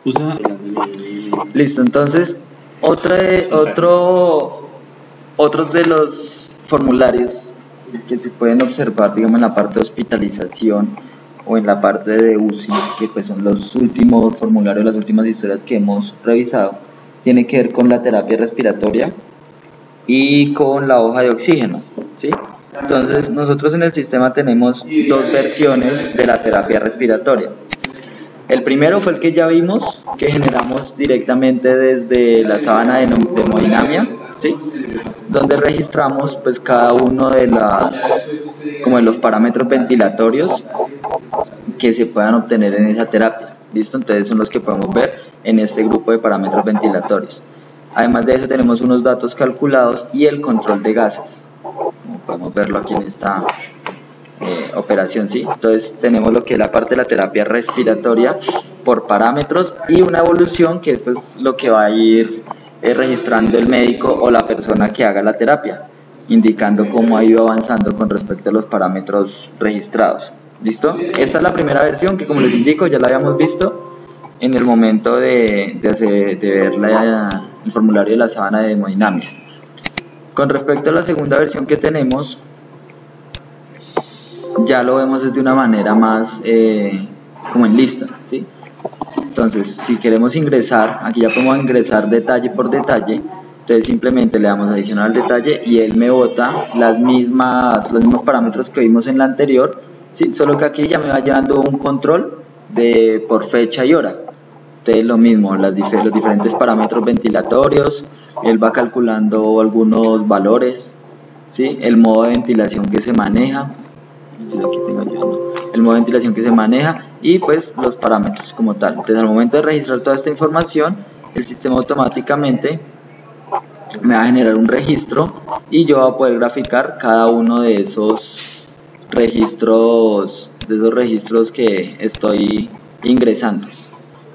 Usa Listo, entonces otros de los formularios que se pueden observar, digamos, en la parte de hospitalización o en la parte de UCI, que pues son los últimos formularios, las últimas historias que hemos revisado, tiene que ver con la terapia respiratoria y con la hoja de oxígeno, ¿sí? Entonces nosotros en el sistema tenemos dos versiones de la terapia respiratoria. El primero fue el que ya vimos, que generamos directamente desde la sábana de hemodinamia, ¿sí? Donde registramos pues cada uno de los parámetros ventilatorios que se puedan obtener en esa terapia. ¿Listo? Entonces son los que podemos ver en este grupo de parámetros ventilatorios. Además de eso tenemos unos datos calculados y el control de gases, como podemos verlo aquí en esta operación, ¿sí? Entonces tenemos lo que es la parte de la terapia respiratoria por parámetros y una evolución que es pues lo que va a ir registrando el médico o la persona que haga la terapia, indicando cómo ha ido avanzando con respecto a los parámetros registrados. ¿Listo? Esta es la primera versión que, como les indico, ya la habíamos visto en el momento de ver el formulario de la sábana de hemodinamia. Con respecto a la segunda versión que tenemos, ya lo vemos de una manera más como en lista, ¿sí? Entonces, si queremos ingresar, aquí ya podemos ingresar detalle por detalle. Entonces simplemente le damos adicionar al detalle y él me bota los mismos parámetros que vimos en la anterior, ¿sí? Solo que aquí ya me va llevando un control por fecha y hora. Entonces lo mismo, los diferentes parámetros ventilatorios, él va calculando algunos valores, ¿sí? El modo de ventilación que se maneja, aquí tengo yo, el modo de ventilación que se maneja y pues los parámetros como tal. Entonces al momento de registrar toda esta información, el sistema automáticamente me va a generar un registro y yo voy a poder graficar cada uno de esos registros que estoy ingresando.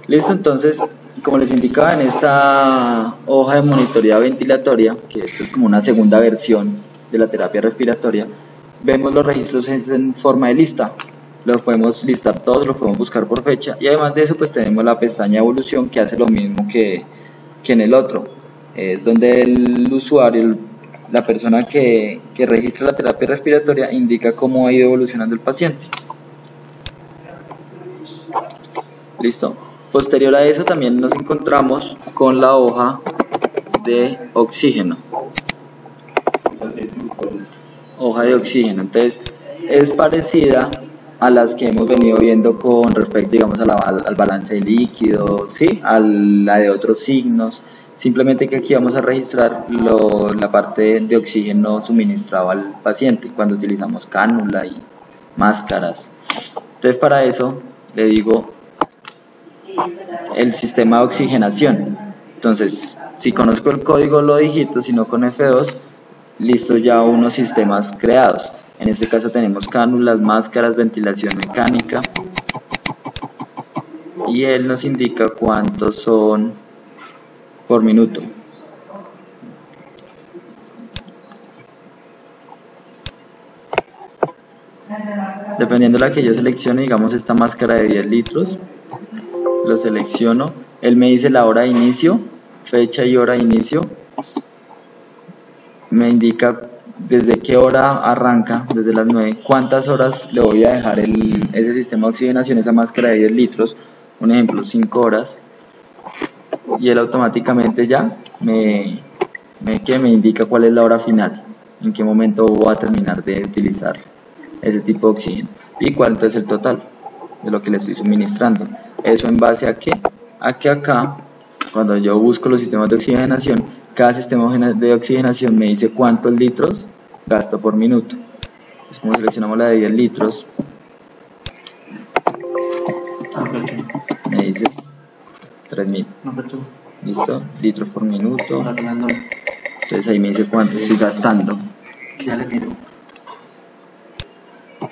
Listo, entonces como les indicaba en esta hoja de monitoría ventilatoria, que esto es como una segunda versión de la terapia respiratoria, vemos los registros en forma de lista. Los podemos listar todos, los podemos buscar por fecha y además de eso pues tenemos la pestaña evolución que hace lo mismo que en el otro. Es donde el usuario, la persona que registra la terapia respiratoria, indica cómo ha ido evolucionando el paciente. Listo. Posterior a eso también nos encontramos con la hoja de oxígeno. Hoja de oxígeno. Entonces es parecida a las que hemos venido viendo con respecto, digamos, al balance de líquidos, ¿sí? A la de otros signos. Simplemente que aquí vamos a registrar la parte de oxígeno suministrado al paciente cuando utilizamos cánula y máscaras. Entonces para eso le digo el sistema de oxigenación. Entonces si conozco el código lo digito, si no con F2, listo, ya unos sistemas creados. En este caso tenemos cánulas, máscaras, ventilación mecánica y él nos indica cuántos son por minuto. Dependiendo de la que yo seleccione, digamos esta máscara de 10 litros, lo selecciono, él me dice la hora de inicio, fecha y hora de inicio, me indica desde qué hora arranca, desde las 9, cuántas horas le voy a dejar ese sistema de oxigenación, esa máscara de 10 litros, un ejemplo, 5 horas, y él automáticamente ya me indica cuál es la hora final, en qué momento voy a terminar de utilizar ese tipo de oxígeno y cuánto es el total de lo que le estoy suministrando. Eso en base a qué? A que acá, cuando yo busco los sistemas de oxigenación, cada sistema de oxigenación me dice cuántos litros gasto por minuto. Entonces, como seleccionamos la de 10 litros, me dice 3000. ¿Listo? Litros por minuto. Entonces ahí me dice cuánto estoy gastando. Ya le miro.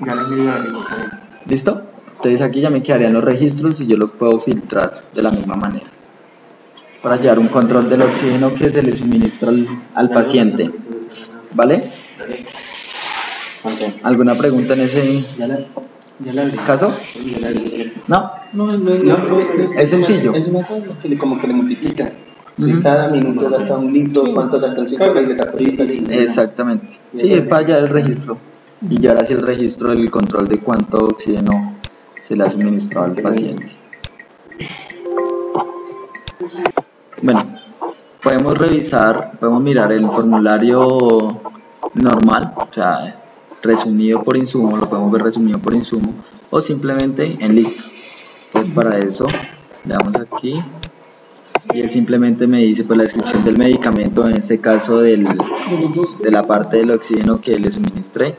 Ya le envío la ¿Listo? Entonces aquí ya me quedarían los registros y yo los puedo filtrar de la misma manera para llevar un control del oxígeno que se le suministra al paciente. ¿Vale? Ok. ¿Alguna pregunta en ese Ya la abrí. caso? Ya la abrí. No, No, es sencillo. Es una cosa que como que le multiplica. Si Ujú. cada minuto gasta un litro, ¿cuánto gasta el ciclo? Y le da por litro. Exactamente. Sí, es para llevar el registro y llevar así el registro del control de cuánto oxígeno se le ha suministrado al paciente. Bueno, podemos mirar el formulario normal, o sea, resumido por insumo, lo podemos ver resumido por insumo o simplemente en lista. Entonces para eso le damos aquí y él simplemente me dice pues la descripción del medicamento, en este caso de la parte del oxígeno que le suministré,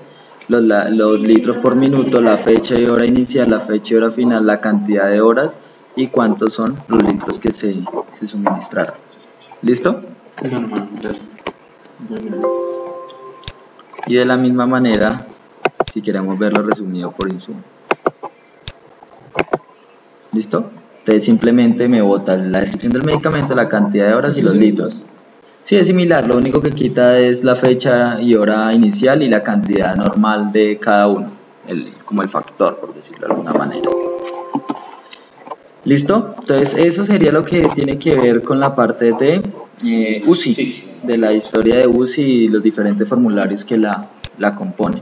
los litros por minuto, la fecha y hora inicial, la fecha y hora final, la cantidad de horas y cuántos son los litros que se suministraron. ¿Listo? Y de la misma manera, si queremos verlo resumido por insumo. ¿Listo? Entonces simplemente me bota la descripción del medicamento, la cantidad de horas y los litros. Sí, es similar, lo único que quita es la fecha y hora inicial y la cantidad normal de cada uno, como el factor, por decirlo de alguna manera. ¿Listo? Entonces eso sería lo que tiene que ver con la parte de UCI, de la historia de UCI y los diferentes formularios que la componen.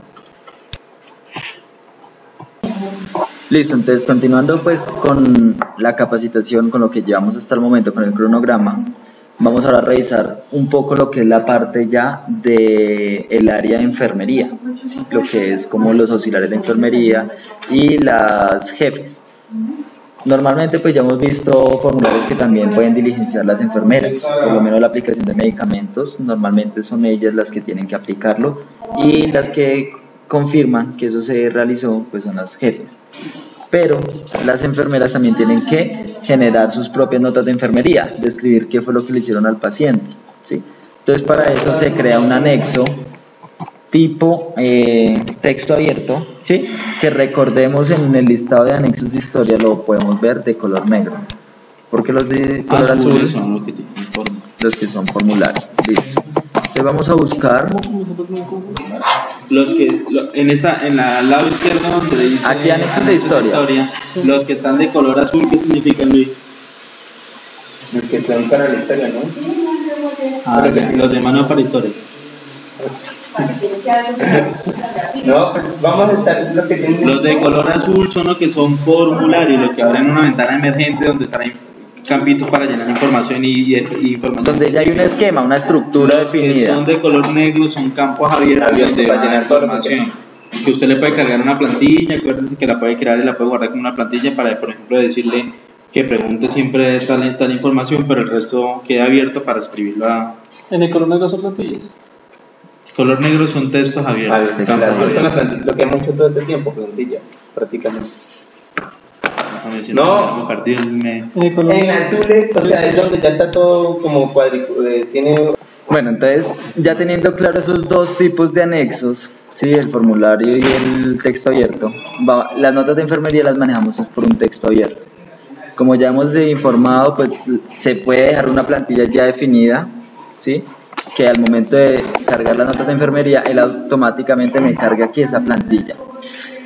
Listo, entonces continuando pues con la capacitación, con lo que llevamos hasta el momento, con el cronograma, vamos ahora a revisar un poco lo que es la parte ya del área de enfermería, ¿sí? Lo que es como los auxiliares de enfermería y las jefes. Normalmente pues ya hemos visto formularios que también pueden diligenciar las enfermeras, por lo menos la aplicación de medicamentos, normalmente son ellas las que tienen que aplicarlo y las que confirman que eso se realizó pues son las jefes. Pero las enfermeras también tienen que generar sus propias notas de enfermería, describir qué fue lo que le hicieron al paciente, ¿sí? Entonces para eso se crea un anexo tipo texto abierto, ¿sí? Que recordemos en el listado de anexos de historia lo podemos ver de color negro, porque los de color azul son los que te informan. los que son formularios. Listo. Entonces vamos a buscar Los que en la lado izquierdo donde dice aquí anexos de historia. los que están de color azul, ¿qué significan, Luis? Los que están para la historia, ¿no? Los demás no para historia. No, pues vamos a estar los que tienen. Los de color azul son los que son formularios, los que abren una ventana emergente donde traen campitos para llenar información y información. donde ya hay un esquema, una estructura Los que definida. son de color negro son campos abiertos donde para va llenar todo lo que información. Que usted le puede cargar una plantilla, acuérdense que la puede crear y la puede guardar como una plantilla para, por ejemplo, decirle que pregunte siempre tal información, pero el resto queda abierto para escribirlo a... En el color negro son plantillas. Color negro son textos abiertos. Claro, campos son abiertos. las plantillas, lo que hemos hecho todo este tiempo, plantilla, prácticamente. Déjame decir, No. a partir del medio. En el color En negro. azules, o sea, es donde ya está todo como cuadriculado, tiene. Bueno, entonces ya teniendo claro esos dos tipos de anexos, ¿sí? El formulario y el texto abierto, las notas de enfermería las manejamos por un texto abierto. Como ya hemos informado, pues se puede dejar una plantilla ya definida, ¿sí? Que al momento de cargar las notas de enfermería, él automáticamente me carga aquí esa plantilla.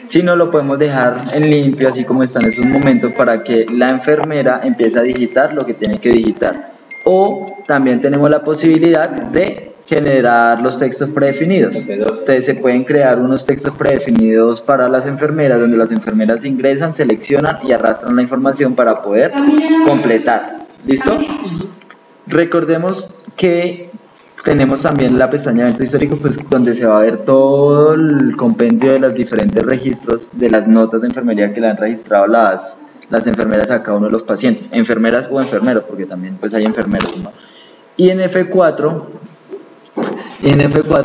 Si no, lo podemos dejar en limpio, así como está en esos momentos, para que la enfermera empiece a digitar lo que tiene que digitar. O también tenemos la posibilidad de generar los textos predefinidos. Entonces se pueden crear unos textos predefinidos para las enfermeras, donde las enfermeras ingresan, seleccionan y arrastran la información para poder completar. ¿Listo? Recordemos que tenemos también la pestaña de eventos históricos, pues, donde se va a ver todo el compendio de los diferentes registros de las notas de enfermería que le han registrado las enfermeras a cada uno de los pacientes, enfermeras o enfermeros, porque también pues hay enfermeros, ¿no? Y en F4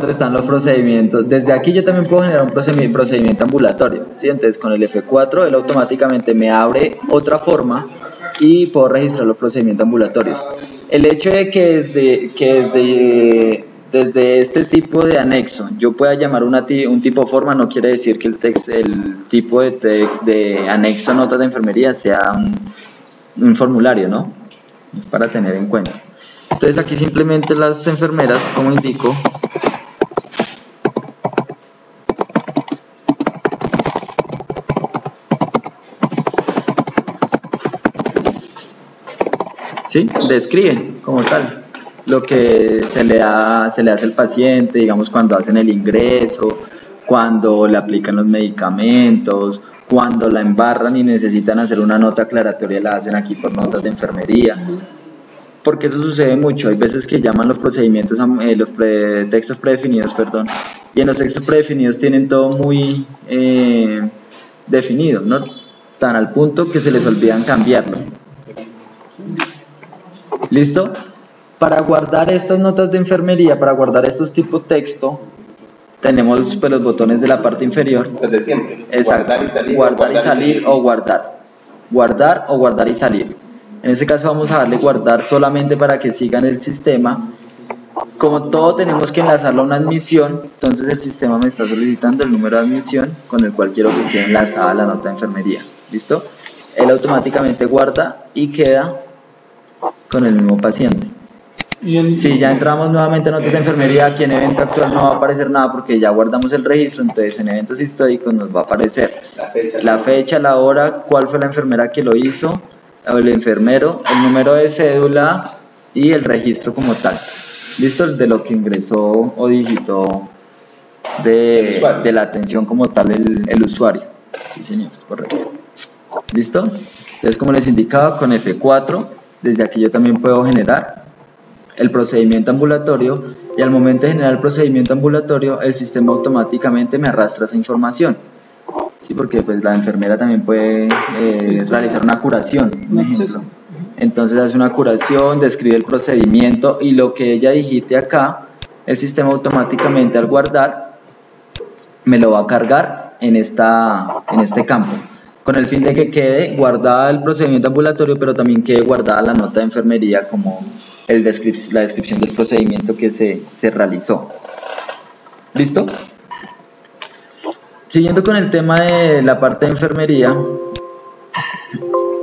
están los procedimientos. Desde aquí yo también puedo generar un procedimiento ambulatorio, ¿sí? Entonces con el F4 él automáticamente me abre otra forma y puedo registrar los procedimientos ambulatorios. El hecho de que desde desde este tipo de anexo yo pueda llamar un tipo forma, no quiere decir que el tipo de anexo a notas de enfermería sea un formulario, ¿no? Es para tener en cuenta. Entonces aquí simplemente las enfermeras, como indico, ¿sí? Describen como tal lo que se le hace al paciente, digamos cuando hacen el ingreso, cuando le aplican los medicamentos, cuando la embarran y necesitan hacer una nota aclaratoria, la hacen aquí por notas de enfermería. Porque eso sucede mucho, hay veces que llaman los procedimientos, textos predefinidos, perdón, y en los textos predefinidos tienen todo muy definido, ¿no? Tan al punto que se les olvidan cambiarlo. ¿Listo? Para guardar estas notas de enfermería, para guardar estos tipos texto, tenemos pues, los botones de la parte inferior. Los de siempre. Exacto. Guardar y salir o guardar. Guardar o guardar y salir. En este caso vamos a darle guardar solamente para que sigan el sistema. Como todo tenemos que enlazarlo a una admisión, entonces el sistema me está solicitando el número de admisión con el cual quiero que quede enlazada la nota de enfermería. ¿Listo? Él automáticamente guarda y queda con el mismo paciente. Si ya entramos nuevamente a notas de enfermería, aquí en evento actual no va a aparecer nada porque ya guardamos el registro, entonces en eventos históricos nos va a aparecer la fecha, la hora, cuál fue la enfermera que lo hizo, o el enfermero, el número de cédula y el registro como tal. ¿Listo? De lo que ingresó o digitó de la atención como tal el usuario. Sí, señor, correcto. ¿Listo? Entonces, como les indicaba, con F4, desde aquí yo también puedo generar el procedimiento ambulatorio y al momento de generar el procedimiento ambulatorio, el sistema automáticamente me arrastra esa información. Sí, porque pues la enfermera también puede realizar una curación, un ejemplo. Entonces hace una curación, describe el procedimiento y lo que ella digite acá, el sistema automáticamente al guardar me lo va a cargar en este campo, con el fin de que quede guardada el procedimiento ambulatorio, pero también quede guardada la nota de enfermería como la descripción del procedimiento que se realizó. ¿Listo? Siguiendo con el tema de la parte de enfermería,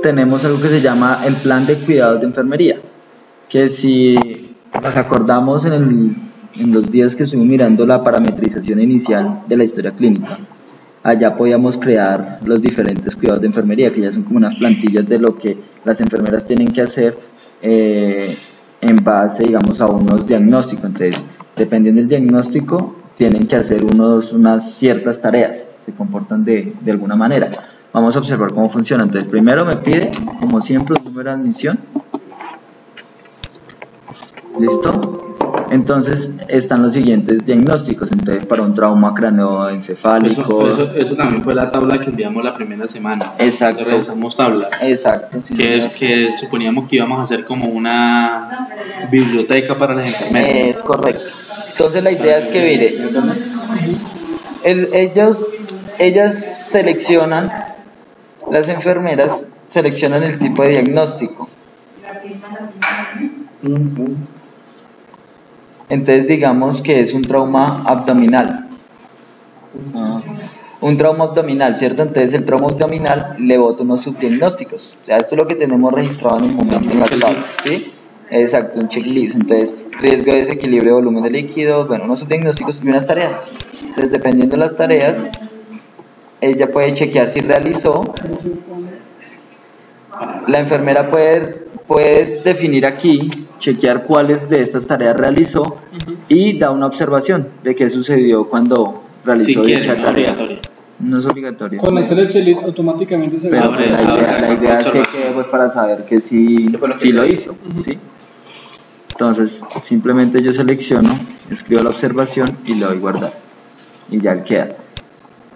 tenemos algo que se llama el plan de cuidados de enfermería, que si nos acordamos en los días que estuvimos mirando la parametrización inicial de la historia clínica, allá podíamos crear los diferentes cuidados de enfermería, que ya son como unas plantillas de lo que las enfermeras tienen que hacer en base, digamos, a unos diagnósticos. Entonces, dependiendo del diagnóstico, tienen que hacer unas ciertas tareas, se comportan de alguna manera. Vamos a observar cómo funciona. Entonces, primero me pide, como siempre, un número de admisión. ¿Listo? Entonces, están los siguientes diagnósticos. Entonces, para un trauma craneoencefálico. Eso también fue la tabla que enviamos la primera semana. Exacto. Realizamos tabla. Exacto. Sí, que suponíamos que íbamos a hacer como una biblioteca para las enfermeras. Es correcto. Entonces, la idea es que, mire, ellas seleccionan, las enfermeras seleccionan el tipo de diagnóstico. Entonces digamos que es un trauma abdominal. Un trauma abdominal, ¿cierto? Entonces el trauma abdominal le bota unos subdiagnósticos. O sea, esto es lo que tenemos registrado en el momento en las tablas, ¿sí? Exacto, un checklist. Entonces, riesgo de desequilibrio de volumen de líquido, bueno, unos subdiagnósticos y unas tareas. Entonces, dependiendo de las tareas, ella puede chequear si realizó. La enfermera puede definir aquí, chequear cuáles de estas tareas realizó y da una observación de qué sucedió cuando realizó dicha tarea. No es obligatorio. Con hacer el checklist automáticamente se ve. Pero la idea es que quede pues, para saber que sí lo hizo. ¿Sí? Entonces, simplemente yo selecciono, escribo la observación y le doy guardar. Y ya queda.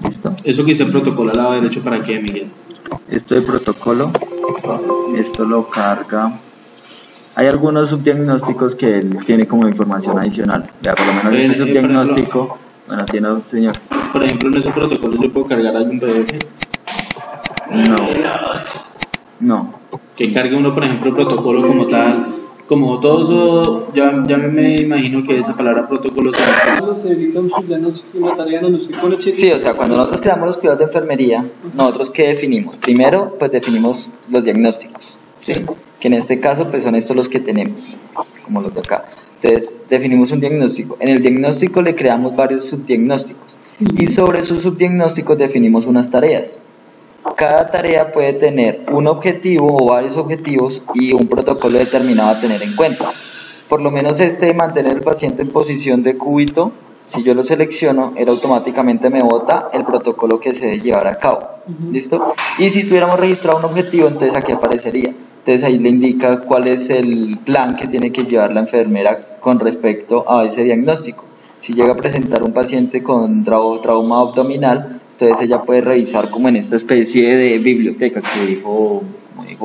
¿Listo? Eso que hice el protocolo al lado derecho, ¿para qué, Miguel? Esto de protocolo, esto lo carga. Hay algunos subdiagnósticos que él tiene como información adicional. Ya, por lo menos este subdiagnóstico, bueno, tiene, señor. Por ejemplo, en ese protocolo yo puedo cargar algún PDF. No. Que cargue uno, por ejemplo, el protocolo como tal como todo eso, ya me imagino que esa palabra protocolo Se evita un subdiagnóstico, una tarea donde usted pone check. Sí, o sea, cuando nosotros creamos los cuidados de enfermería, nosotros ¿qué definimos? Primero, pues definimos los diagnósticos, ¿sí? Que en este caso, pues son estos los que tenemos, como los de acá. Entonces, definimos un diagnóstico. En el diagnóstico le creamos varios subdiagnósticos y sobre esos subdiagnósticos definimos unas tareas. Cada tarea puede tener un objetivo o varios objetivos y un protocolo determinado a tener en cuenta. Por lo menos de mantener al paciente en posición de cúbito, si yo lo selecciono, él automáticamente me bota el protocolo que se debe llevar a cabo. ¿Listo? Y si tuviéramos registrado un objetivo, entonces aquí aparecería. Entonces ahí le indica cuál es el plan que tiene que llevar la enfermera con respecto a ese diagnóstico. Si llega a presentar un paciente con trauma abdominal, entonces ella puede revisar como en esta especie de biblioteca que dijo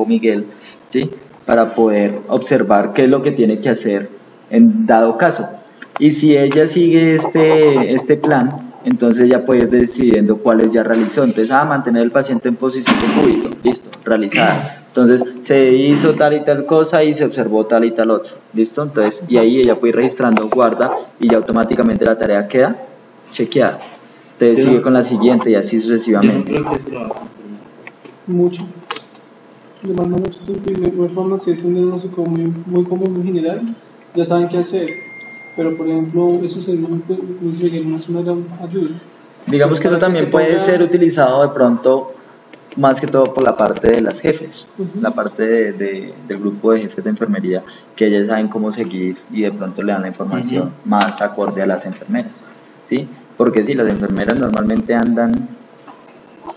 Miguel, ¿sí? Para poder observar qué es lo que tiene que hacer en dado caso. Y si ella sigue este plan, entonces ella puede ir decidiendo cuáles ya realizó. Entonces, mantener el paciente en posición de cúbito, listo, realizada. Entonces, se hizo tal y tal cosa y se observó tal y tal otro, listo. Entonces, y ahí ella puede ir registrando, guarda, y ya automáticamente la tarea queda chequeada. Entonces sigue con la siguiente y así sucesivamente. Yo no creo que eso lo haga. Mucho. De manera mucho de igual forma, si es un diagnóstico muy común, muy general, ya saben qué hacer. Pero, por ejemplo, eso es una gran ayuda. Digamos que eso también puede ser utilizado de pronto, más que todo por la parte de las jefes, la parte del grupo de jefes de enfermería, que ellas saben cómo seguir y de pronto le dan la información más acorde a las enfermeras, ¿sí? Porque sí, las enfermeras normalmente andan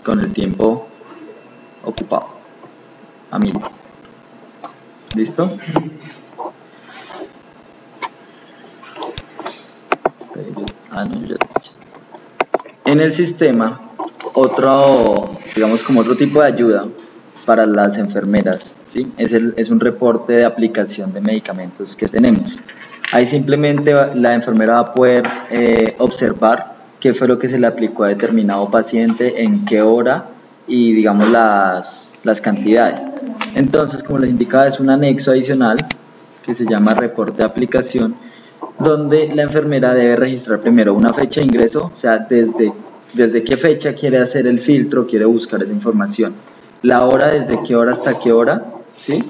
con el tiempo ocupado. A mí. ¿Listo? En el sistema, digamos como otro tipo de ayuda para las enfermeras, ¿sí? Es un reporte de aplicación de medicamentos que tenemos. Ahí simplemente la enfermera va a poder observar qué fue lo que se le aplicó a determinado paciente, en qué hora y digamos las cantidades. Entonces, como les indicaba, es un anexo adicional que se llama reporte de aplicación, donde la enfermera debe registrar primero una fecha de ingreso, o sea, desde qué fecha quiere hacer el filtro, quiere buscar esa información, la hora, desde qué hora hasta qué hora, ¿sí?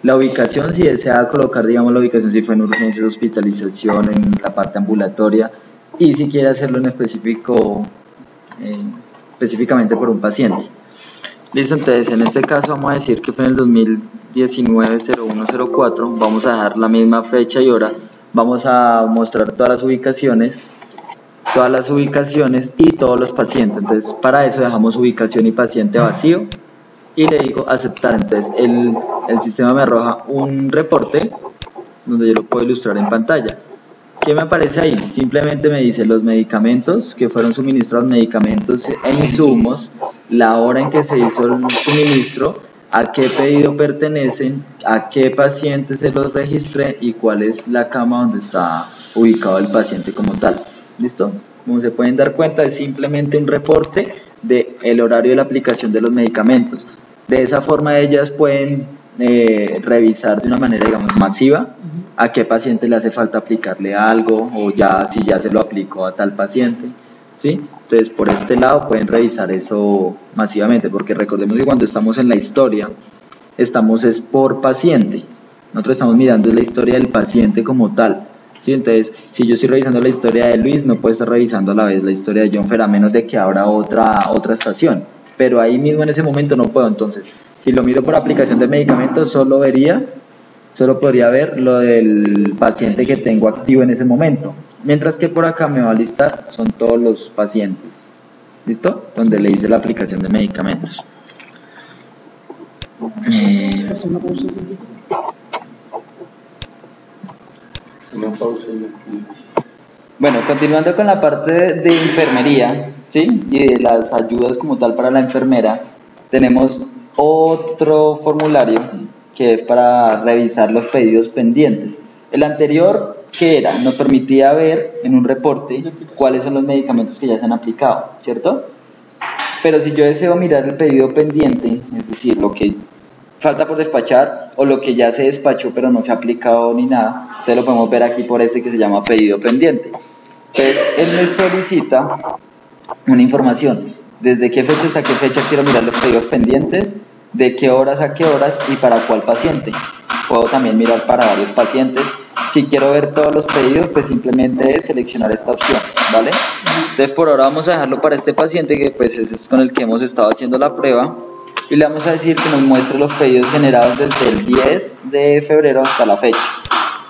La ubicación, si desea colocar, digamos, la ubicación si fue en urgencias, hospitalización, en la parte ambulatoria, y si quiere hacerlo en específico, específicamente por un paciente. Listo, entonces en este caso vamos a decir que fue en el 2019-0104, vamos a dejar la misma fecha y hora, vamos a mostrar todas las ubicaciones y todos los pacientes. Entonces para eso dejamos ubicación y paciente vacío y le digo aceptar. Entonces el sistema me arroja un reporte donde yo lo puedo ilustrar en pantalla. ¿Qué me aparece ahí? Simplemente me dice los medicamentos que fueron suministrados, medicamentos e insumos, la hora en que se hizo el suministro, a qué pedido pertenecen, a qué paciente se los registré y cuál es la cama donde está ubicado el paciente como tal. ¿Listo? Como se pueden dar cuenta, es simplemente un reporte del horario de la aplicación de los medicamentos. De esa forma ellas pueden revisar de una manera, digamos, masiva a qué paciente le hace falta aplicarle algo o si ya se lo aplicó a tal paciente, ¿sí? Entonces por este lado pueden revisar eso masivamente, porque recordemos que cuando estamos en la historia estamos es por paciente, nosotros estamos mirando la historia del paciente como tal, ¿sí? Entonces si yo estoy revisando la historia de Luis, no puedo estar revisando a la vez la historia de John Fer, a menos de que abra otra estación, pero ahí mismo en ese momento no puedo. Entonces si lo miro por aplicación de medicamentos, solo podría ver lo del paciente que tengo activo en ese momento, mientras que por acá me va a listar son todos los pacientes, ¿listo? Donde le hice la aplicación de medicamentos. Bueno, continuando con la parte de enfermería, ¿sí? Y de las ayudas como tal para la enfermera, tenemos otro formulario que es para revisar los pedidos pendientes. El anterior, ¿qué era? Nos permitía ver en un reporte cuáles son los medicamentos que ya se han aplicado, ¿cierto? Pero si yo deseo mirar el pedido pendiente, es decir, lo que falta por despachar o lo que ya se despachó pero no se ha aplicado ni nada. Entonces lo podemos ver aquí por este que se llama pedido pendiente. Entonces él me solicita una información, desde qué fecha hasta qué fecha quiero mirar los pedidos pendientes, de qué horas a qué horas y para cuál paciente. Puedo también mirar para varios pacientes. Si quiero ver todos los pedidos, pues simplemente es seleccionar esta opción, ¿vale? Entonces por ahora vamos a dejarlo para este paciente que pues es con el que hemos estado haciendo la prueba, y le vamos a decir que nos muestre los pedidos generados desde el 10 de febrero hasta la fecha,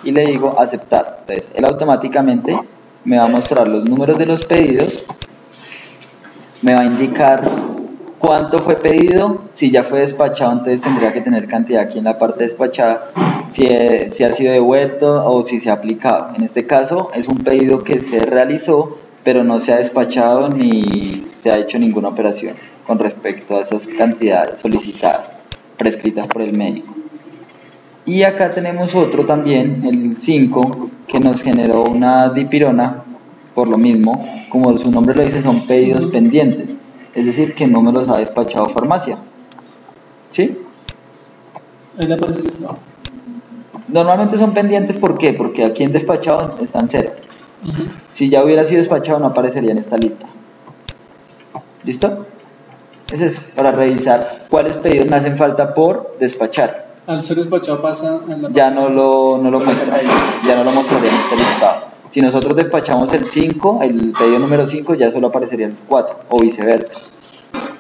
y le digo aceptar. Entonces él automáticamente me va a mostrar los números de los pedidos, me va a indicar cuánto fue pedido, si ya fue despachado entonces tendría que tener cantidad aquí en la parte despachada, si ha sido devuelto o si se ha aplicado. En este caso es un pedido que se realizó pero no se ha despachado ni se ha hecho ninguna operación con respecto a esas cantidades solicitadas, prescritas por el médico. Y acá tenemos otro también, el 5, que nos generó una dipirona, por lo mismo, como su nombre lo dice, son pedidos pendientes, es decir, que no me los ha despachado farmacia. ¿Sí? Ahí le aparece el estado. Normalmente son pendientes, ¿por qué? Porque aquí en despachado están 0. Si ya hubiera sido despachado no aparecería en esta lista. ¿Listo? Es eso, para revisar cuáles pedidos me hacen falta por despachar. Al ser despachado pasa en la... Ya no lo muestra, ya no lo mostraría en este listado. Si nosotros despachamos el 5, el pedido número 5, ya solo aparecería el 4 o viceversa.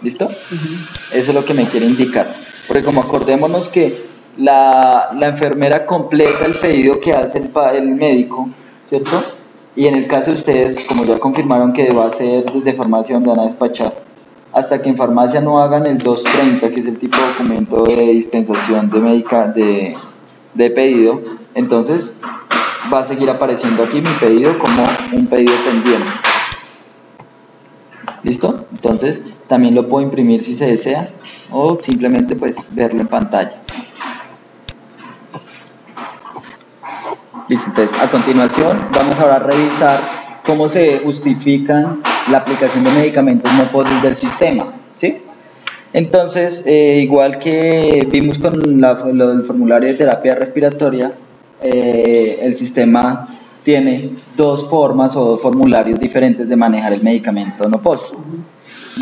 ¿Listo? Eso es lo que me quiere indicar. Porque como acordémonos que la enfermera completa el pedido que hace el médico, ¿cierto? Y en el caso de ustedes, como ya confirmaron que va a ser desde farmacia donde van a despachar, hasta que en farmacia no hagan el 230, que es el tipo de documento de dispensación de pedido, entonces va a seguir apareciendo aquí mi pedido como un pedido pendiente. ¿Listo? Entonces también lo puedo imprimir si se desea o simplemente pues verlo en pantalla. Listo, entonces a continuación vamos ahora a revisar cómo se justifican la aplicación de medicamentos no POS del sistema, ¿sí? Entonces, igual que vimos con lo del formulario de terapia respiratoria, el sistema tiene dos formas o dos formularios diferentes de manejar el medicamento no POS.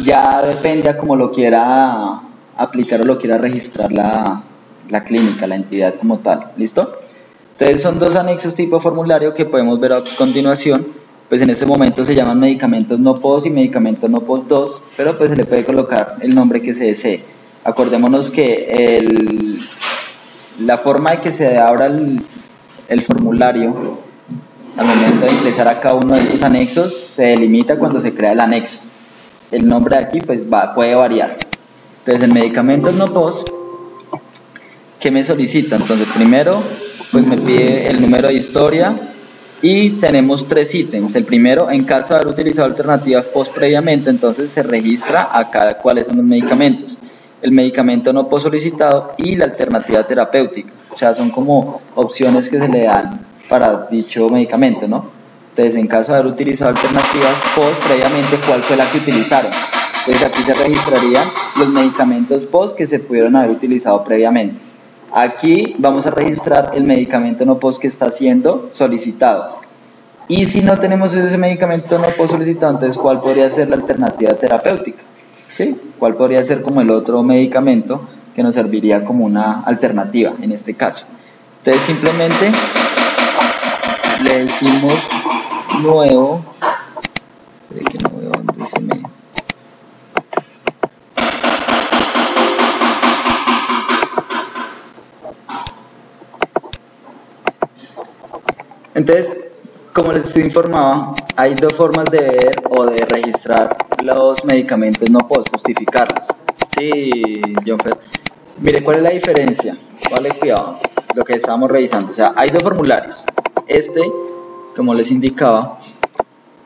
Ya depende a cómo lo quiera aplicar o lo quiera registrar la clínica, la entidad como tal, ¿listo? Entonces son dos anexos tipo formulario que podemos ver a continuación. Pues en este momento se llaman medicamentos no POS y medicamentos no POS 2, pero pues se le puede colocar el nombre que se desee. Acordémonos que la forma de que se abra el formulario al momento de ingresar a cada uno de estos anexos se delimita cuando se crea el anexo. El nombre de aquí pues puede variar. Entonces en medicamentos no POS, ¿qué me solicita? Entonces primero pues me pide el número de historia y tenemos 3 ítems. El primero, en caso de haber utilizado alternativas POS previamente, entonces se registra acá cuáles son los medicamentos, el medicamento no POS solicitado y la alternativa terapéutica. O sea, son como opciones que se le dan para dicho medicamento, ¿no? Entonces, en caso de haber utilizado alternativas POS previamente, ¿cuál fue la que utilizaron? Entonces aquí se registrarían los medicamentos POS que se pudieron haber utilizado previamente. Aquí vamos a registrar el medicamento no POS que está siendo solicitado. Y si no tenemos ese medicamento no POS solicitado, entonces ¿cuál podría ser la alternativa terapéutica? ¿Sí? ¿Cuál podría ser como el otro medicamento que nos serviría como una alternativa en este caso? Entonces simplemente le decimos nuevo. Que no veo dónde se me... Entonces, como les informaba, hay dos formas de ver o de registrar los medicamentos no POS, justificarlos. Sí, John Fer. Mire, ¿cuál es la diferencia? Vale, cuidado, lo que estábamos revisando. O sea, hay dos formularios. Este, como les indicaba,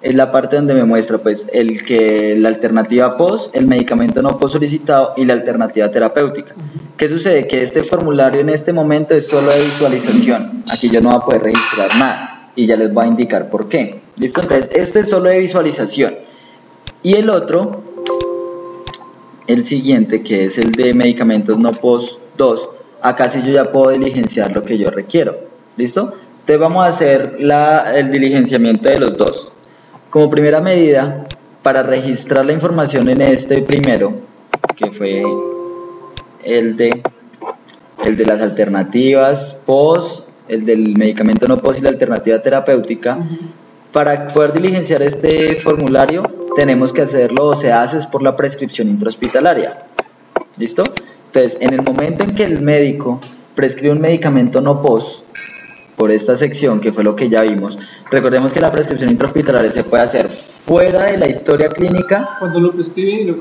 es la parte donde me muestra pues la alternativa POS, el medicamento no POS solicitado y la alternativa terapéutica. ¿Qué sucede? Que este formulario en este momento es solo de visualización. Aquí yo no voy a poder registrar nada y ya les voy a indicar por qué. ¿Listo? Entonces este es solo de visualización. Y el otro, el siguiente, que es el de medicamentos no POS 2, acá sí yo ya puedo diligenciar lo que yo requiero. ¿Listo? Entonces vamos a hacer el diligenciamiento de los dos. Como primera medida, para registrar la información en este primero, que fue el de las alternativas POS, el del medicamento no POS y la alternativa terapéutica, para poder diligenciar este formulario tenemos que hacerlo, o se hace por la prescripción intrahospitalaria. ¿Listo? Entonces, en el momento en que el médico prescribe un medicamento no POS, por esta sección, que fue lo que ya vimos, recordemos que la prescripción intrahospitalaria se puede hacer fuera de la historia clínica. Cuando lo prescriben y lo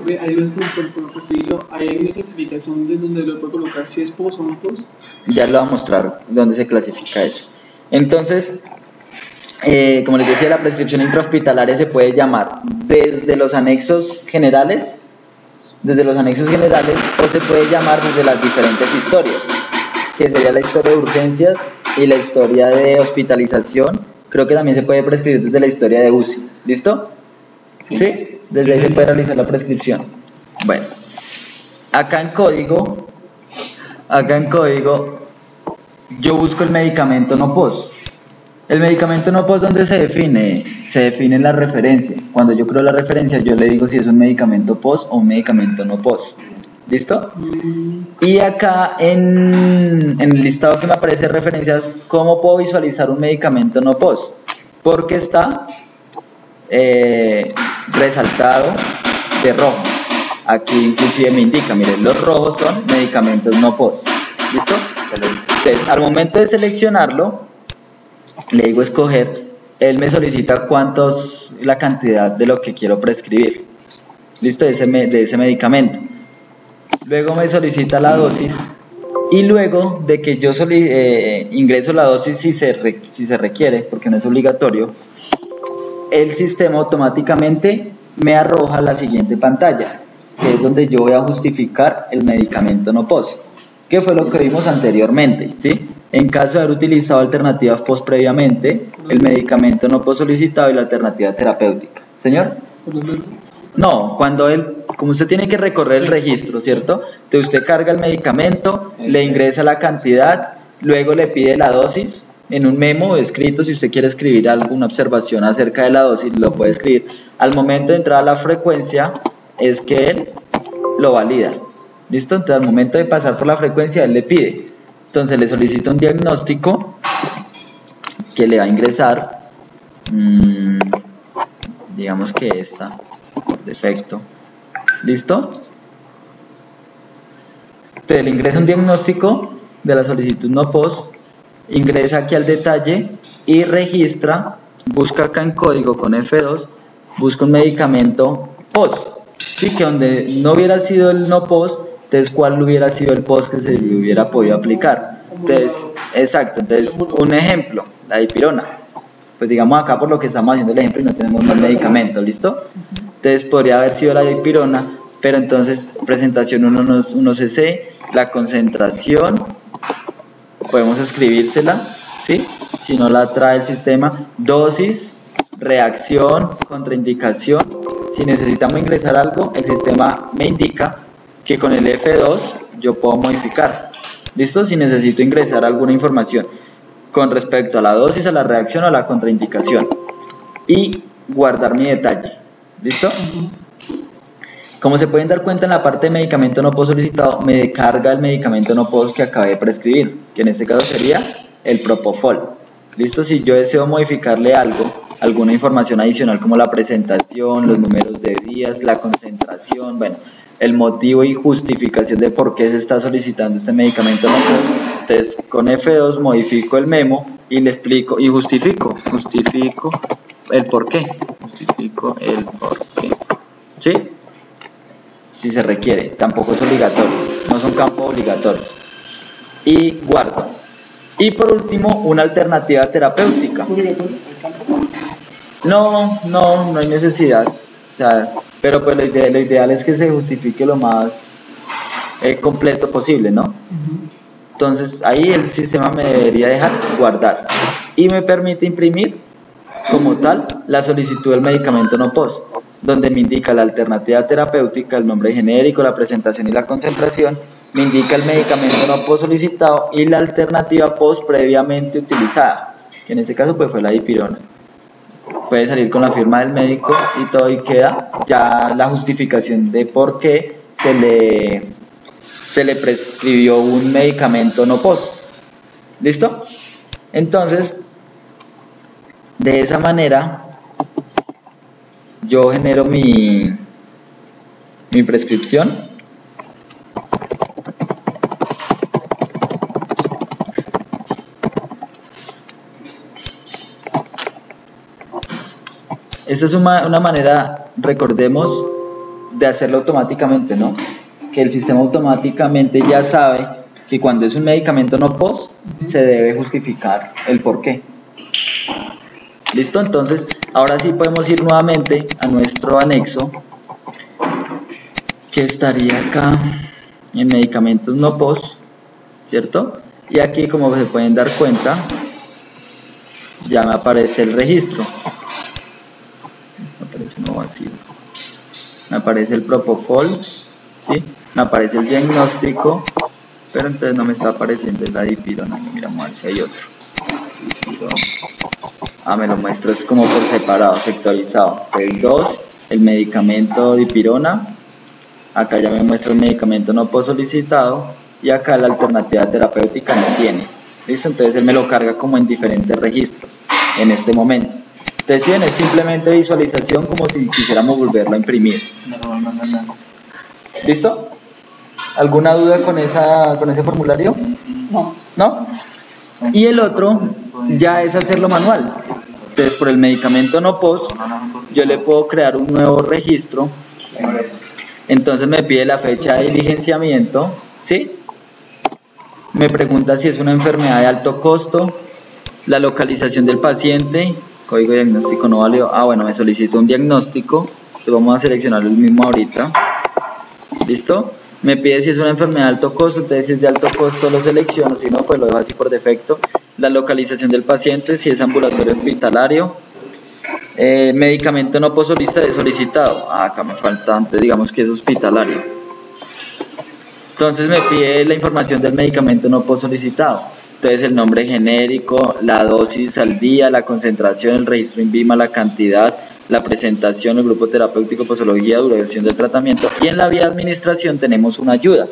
hay una clasificación de donde lo puede colocar si es POS o no POS. Ya lo voy a mostrar dónde se clasifica eso. Entonces, como les decía, la prescripción intrahospitalaria se puede llamar desde los anexos generales, o se puede llamar desde las diferentes historias, que sería la historia de urgencias y la historia de hospitalización. Creo que también se puede prescribir desde la historia de UCI. ¿Listo? ¿Sí? Desde ahí se puede realizar la prescripción. Bueno, acá en código yo busco el medicamento no POS. El medicamento no POS, ¿dónde se define? Se define en la referencia. Cuando yo creo la referencia, yo le digo si es un medicamento POS o un medicamento no POS. ¿Listo? Y acá en el listado que me aparece referencias, ¿cómo puedo visualizar un medicamento no POS? Porque está resaltado de rojo. Aquí inclusive me indica, miren, los rojos son medicamentos no POS. ¿Listo? Entonces, al momento de seleccionarlo, le digo escoger, él me solicita la cantidad de lo que quiero prescribir. ¿Listo? De ese medicamento. Luego me solicita la dosis y luego de que yo ingreso la dosis si se requiere, porque no es obligatorio, el sistema automáticamente me arroja la siguiente pantalla, que es donde yo voy a justificar el medicamento no POS, que fue lo que vimos anteriormente, ¿sí? En caso de haber utilizado alternativas POS previamente, el medicamento no POS solicitado y la alternativa terapéutica. ¿Señor? No, como usted tiene que recorrer el registro, ¿cierto? Entonces usted carga el medicamento, le ingresa la cantidad, luego le pide la dosis en un memo escrito. Si usted quiere escribir alguna observación acerca de la dosis, lo puede escribir. Al momento de entrar a la frecuencia, es que él lo valida. ¿Listo? Entonces al momento de pasar por la frecuencia, él le pide. Entonces le solicita un diagnóstico que le va a ingresar, digamos que esta, por defecto. ¿Listo? Entonces le ingresa un diagnóstico de la solicitud no POS, ingresa aquí al detalle y registra, busca acá en código con F2, busca un medicamento POS. Sí, que donde no hubiera sido el no POS, entonces cuál hubiera sido el POS que se le hubiera podido aplicar. Entonces, exacto, entonces un ejemplo, la dipirona. Pues digamos acá por lo que estamos haciendo el ejemplo y no tenemos más medicamento, ¿listo? Entonces podría haber sido la dipirona, pero entonces presentación 1 cc, la concentración, podemos escribírsela, ¿sí? Si no la trae el sistema, dosis, reacción, contraindicación. Si necesitamos ingresar algo, el sistema me indica que con el F2 yo puedo modificar. ¿Listo? Si necesito ingresar alguna información con respecto a la dosis, a la reacción o a la contraindicación. Y guardar mi detalle. ¿Listo? Como se pueden dar cuenta, en la parte de medicamento no POS solicitado, me carga el medicamento no POS que acabé de prescribir, que en este caso sería el Propofol. ¿Listo? Si yo deseo modificarle alguna información adicional como la presentación, los números de días, la concentración, bueno, el motivo y justificación de por qué se está solicitando este medicamento no POS, entonces con F2 modifico el memo y le explico y justifico el por qué, ¿sí? Si se requiere, tampoco es obligatorio, no son campos obligatorios. Y guardo. Y por último, una alternativa terapéutica. No hay necesidad. O sea, pero pues lo ideal es que se justifique lo más completo posible, ¿no? Entonces ahí el sistema me debería dejar guardar y me permite imprimir como tal la solicitud del medicamento no POS, donde me indica la alternativa terapéutica, el nombre genérico, la presentación y la concentración, me indica el medicamento no post solicitado y la alternativa post previamente utilizada, que en este caso pues fue la dipirona. Puede salir con la firma del médico y todo, y queda ya la justificación de por qué se le prescribió un medicamento no post. ¿Listo? Entonces, de esa manera yo genero mi prescripción. Esta es una manera, recordemos, de hacerlo automáticamente, ¿no? Que el sistema automáticamente ya sabe que cuando es un medicamento no post, se debe justificar el por qué. ¿Listo? Entonces, ahora sí podemos ir nuevamente a nuestro anexo, que estaría acá en medicamentos no post, ¿cierto? Y aquí, como se pueden dar cuenta, ya me aparece el registro. Me aparece el propofol, ¿sí? Me aparece el diagnóstico, pero entonces no me está apareciendo la dipirona. Miramos a ver si hay otro. Me lo muestra, es como por separado, sectorizado. El 2, el medicamento dipirona. Acá ya me muestra el medicamento no post solicitado, y acá la alternativa terapéutica no tiene. ¿Listo? Entonces él me lo carga como en diferentes registros en este momento. Entonces bien, es simplemente visualización, como si quisiéramos volverlo a imprimir. ¿Listo? ¿Alguna duda con ese formulario? No. ¿No? Y el otro ya es hacerlo manual. Entonces, por el medicamento no post, yo le puedo crear un nuevo registro. Entonces me pide la fecha de diligenciamiento, ¿sí? Me pregunta si es una enfermedad de alto costo, la localización del paciente, código diagnóstico no válido. Bueno, me solicita un diagnóstico, entonces vamos a seleccionar el mismo ahorita. ¿Listo? Me pide si es una enfermedad de alto costo, entonces si es de alto costo lo selecciono, si no pues lo dejo así por defecto. La localización del paciente, si es ambulatorio hospitalario. Medicamento no post solicitado, acá me falta, entonces digamos que es hospitalario. Entonces me pide la información del medicamento no post solicitado. Entonces el nombre genérico, la dosis al día, la concentración, el registro INVIMA, la cantidad, la presentación, el grupo terapéutico, posología, duración del tratamiento. Y en la vía de administración tenemos una ayuda,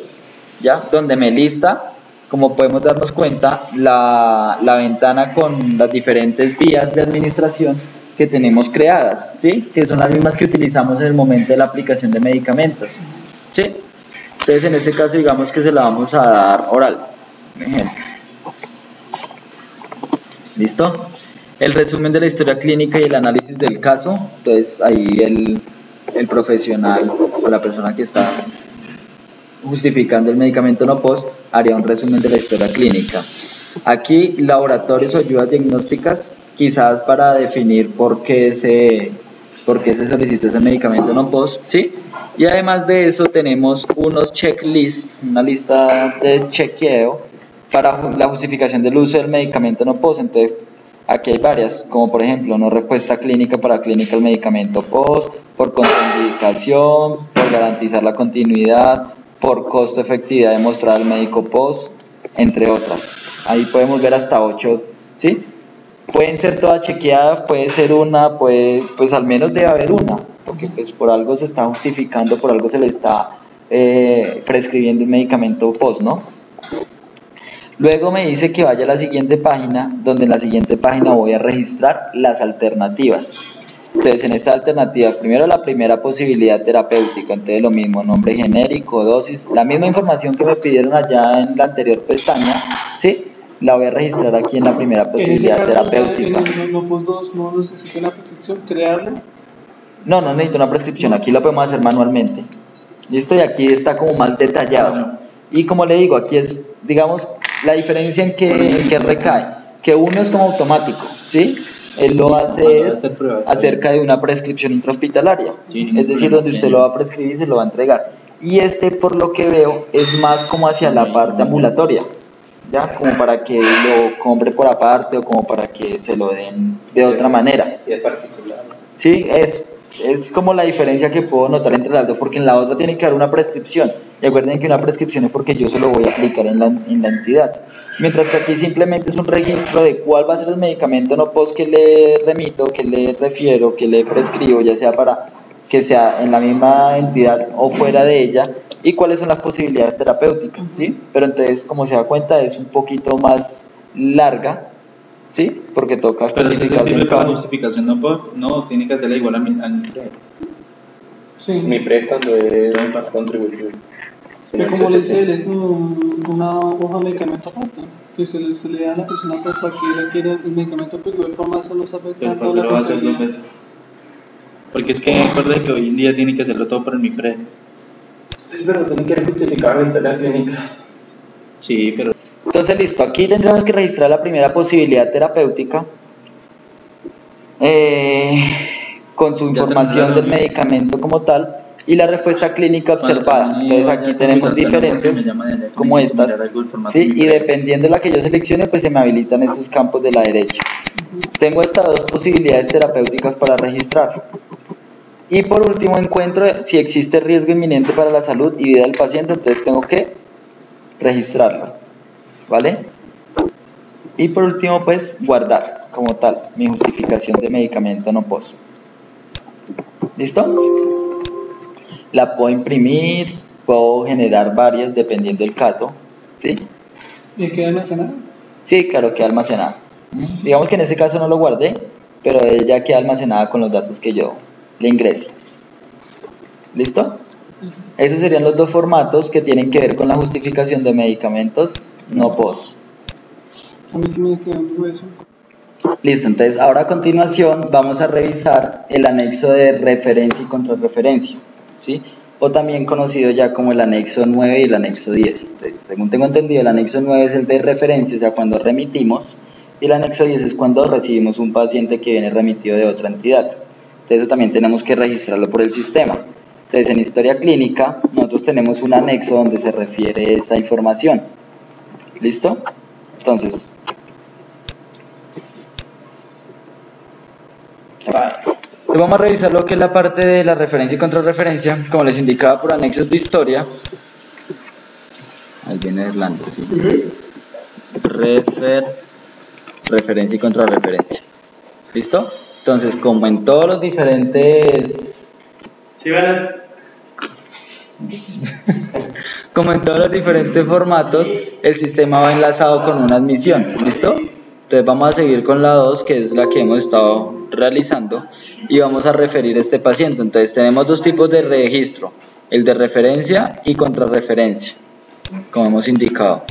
¿ya? Donde me lista, como podemos darnos cuenta, la ventana con las diferentes vías de administración que tenemos creadas, ¿sí? Que son las mismas que utilizamos en el momento de la aplicación de medicamentos, ¿sí? Entonces en este caso digamos que se la vamos a dar oral, por ejemplo. ¿Listo? El resumen de la historia clínica y el análisis del caso. Entonces ahí el profesional o la persona que está justificando el medicamento no post haría un resumen de la historia clínica. Aquí laboratorios o ayudas diagnósticas, quizás para definir por qué se solicita ese medicamento no post, ¿sí? Y además de eso tenemos unos checklists, una lista de chequeo para la justificación del uso del medicamento no post. Entonces aquí hay varias, como por ejemplo no respuesta clínica para clínica al medicamento post, por contraindicación, por garantizar la continuidad, por costo efectividad demostrada al médico post, entre otras. Ahí podemos ver hasta 8, ¿sí? Pueden ser todas chequeadas, puede ser una, pues al menos debe haber una, porque pues por algo se está justificando, por algo se le está prescribiendo un medicamento post, ¿no? Luego me dice que vaya a la siguiente página, donde en la siguiente página voy a registrar las alternativas. Entonces en estas alternativas, primero la primera posibilidad terapéutica, entonces lo mismo, nombre genérico, dosis, la misma información que me pidieron allá en la anterior pestaña, ¿sí? La voy a registrar aquí en la primera posibilidad terapéutica. No necesita una prescripción, crearla. No necesito una prescripción, aquí lo podemos hacer manualmente. ¿Listo? Y aquí está como más detallado. Y como le digo, aquí es, digamos, la diferencia en que recae, que uno es como automático, ¿sí? Él lo hace es acerca de una prescripción intrahospitalaria, es decir, donde usted lo va a prescribir y se lo va a entregar. Y este, por lo que veo, es más como hacia la parte ambulatoria, ¿ya? Como para que lo compre por aparte o como para que se lo den de otra manera. Sí, es particular. Sí, es Es como la diferencia que puedo notar entre las dos, porque en la otra tiene que haber una prescripción. Y acuerden que una prescripción es porque yo se lo voy a aplicar en la entidad. Mientras que aquí simplemente es un registro de cuál va a ser el medicamento no post que le remito, que le refiero, que le prescribo, ya sea para que sea en la misma entidad o fuera de ella, y cuáles son las posibilidades terapéuticas, ¿sí? Pero entonces, como se da cuenta, es un poquito más larga, ¿sí? Porque toca Pero si especificar sirve bien para cada- justificación, no, tiene que hacerla igual a mi pre. Sí. Mi pre cuando es contributivo. Si no, Pero como le el dice, 70. es como una hoja de medicamento aparte, que se le da a la persona pues, para que ella quiera el medicamento, porque de igual forma eso no está Pero afectando ¿por qué la lo va a hacer dos contabilidad. veces? Porque es que recuerda que hoy en día tiene que hacerlo todo por mi pre. Sí, pero tiene que justificar la historia clínica. Sí, pero Entonces, listo, aquí tendremos que registrar la primera posibilidad terapéutica con su Ya información terminaron. del medicamento como tal y la respuesta clínica observada. Entonces, aquí tenemos diferentes como estas, ¿sí? Y dependiendo de la que yo seleccione, pues se me habilitan estos campos de la derecha. Tengo estas dos posibilidades terapéuticas para registrar. Y por último, encuentro si existe riesgo inminente para la salud y vida del paciente, entonces tengo que registrarlo, ¿vale? Y por último, pues guardar como tal mi justificación de medicamento no post. ¿Listo? La puedo imprimir, puedo generar varias dependiendo del caso, ¿sí? ¿Y queda almacenado? Sí, claro, queda almacenada. Digamos que en este caso no lo guardé, pero ella queda almacenada con los datos que yo le ingrese. ¿Listo? Esos serían los dos formatos que tienen que ver con la justificación de medicamentos no post. A mí sí me queda un poco eso. Listo, entonces ahora a continuación vamos a revisar el anexo de referencia y contrarreferencia, ¿sí? O también conocido ya como el anexo 9 y el anexo 10. Entonces, según tengo entendido, el anexo 9 es el de referencia, o sea, cuando remitimos, y el anexo 10 es cuando recibimos un paciente que viene remitido de otra entidad. Entonces, eso también tenemos que registrarlo por el sistema. Entonces, en historia clínica, nosotros tenemos un anexo donde se refiere esa información. ¿Listo? Entonces, vamos a revisar lo que es la parte de la referencia y contrarreferencia, como les indicaba por anexos de historia. Ahí viene Irlanda, sí. Referencia y contrarreferencia. ¿Listo? Entonces, como en todos los diferentes... ¿sí verás? Como en todos los diferentes formatos, el sistema va enlazado con una admisión. ¿Listo? Entonces vamos a seguir con la 2, que es la que hemos estado realizando, y vamos a referir a este paciente. Entonces tenemos dos tipos de registro, el de referencia y contrarreferencia, como hemos indicado.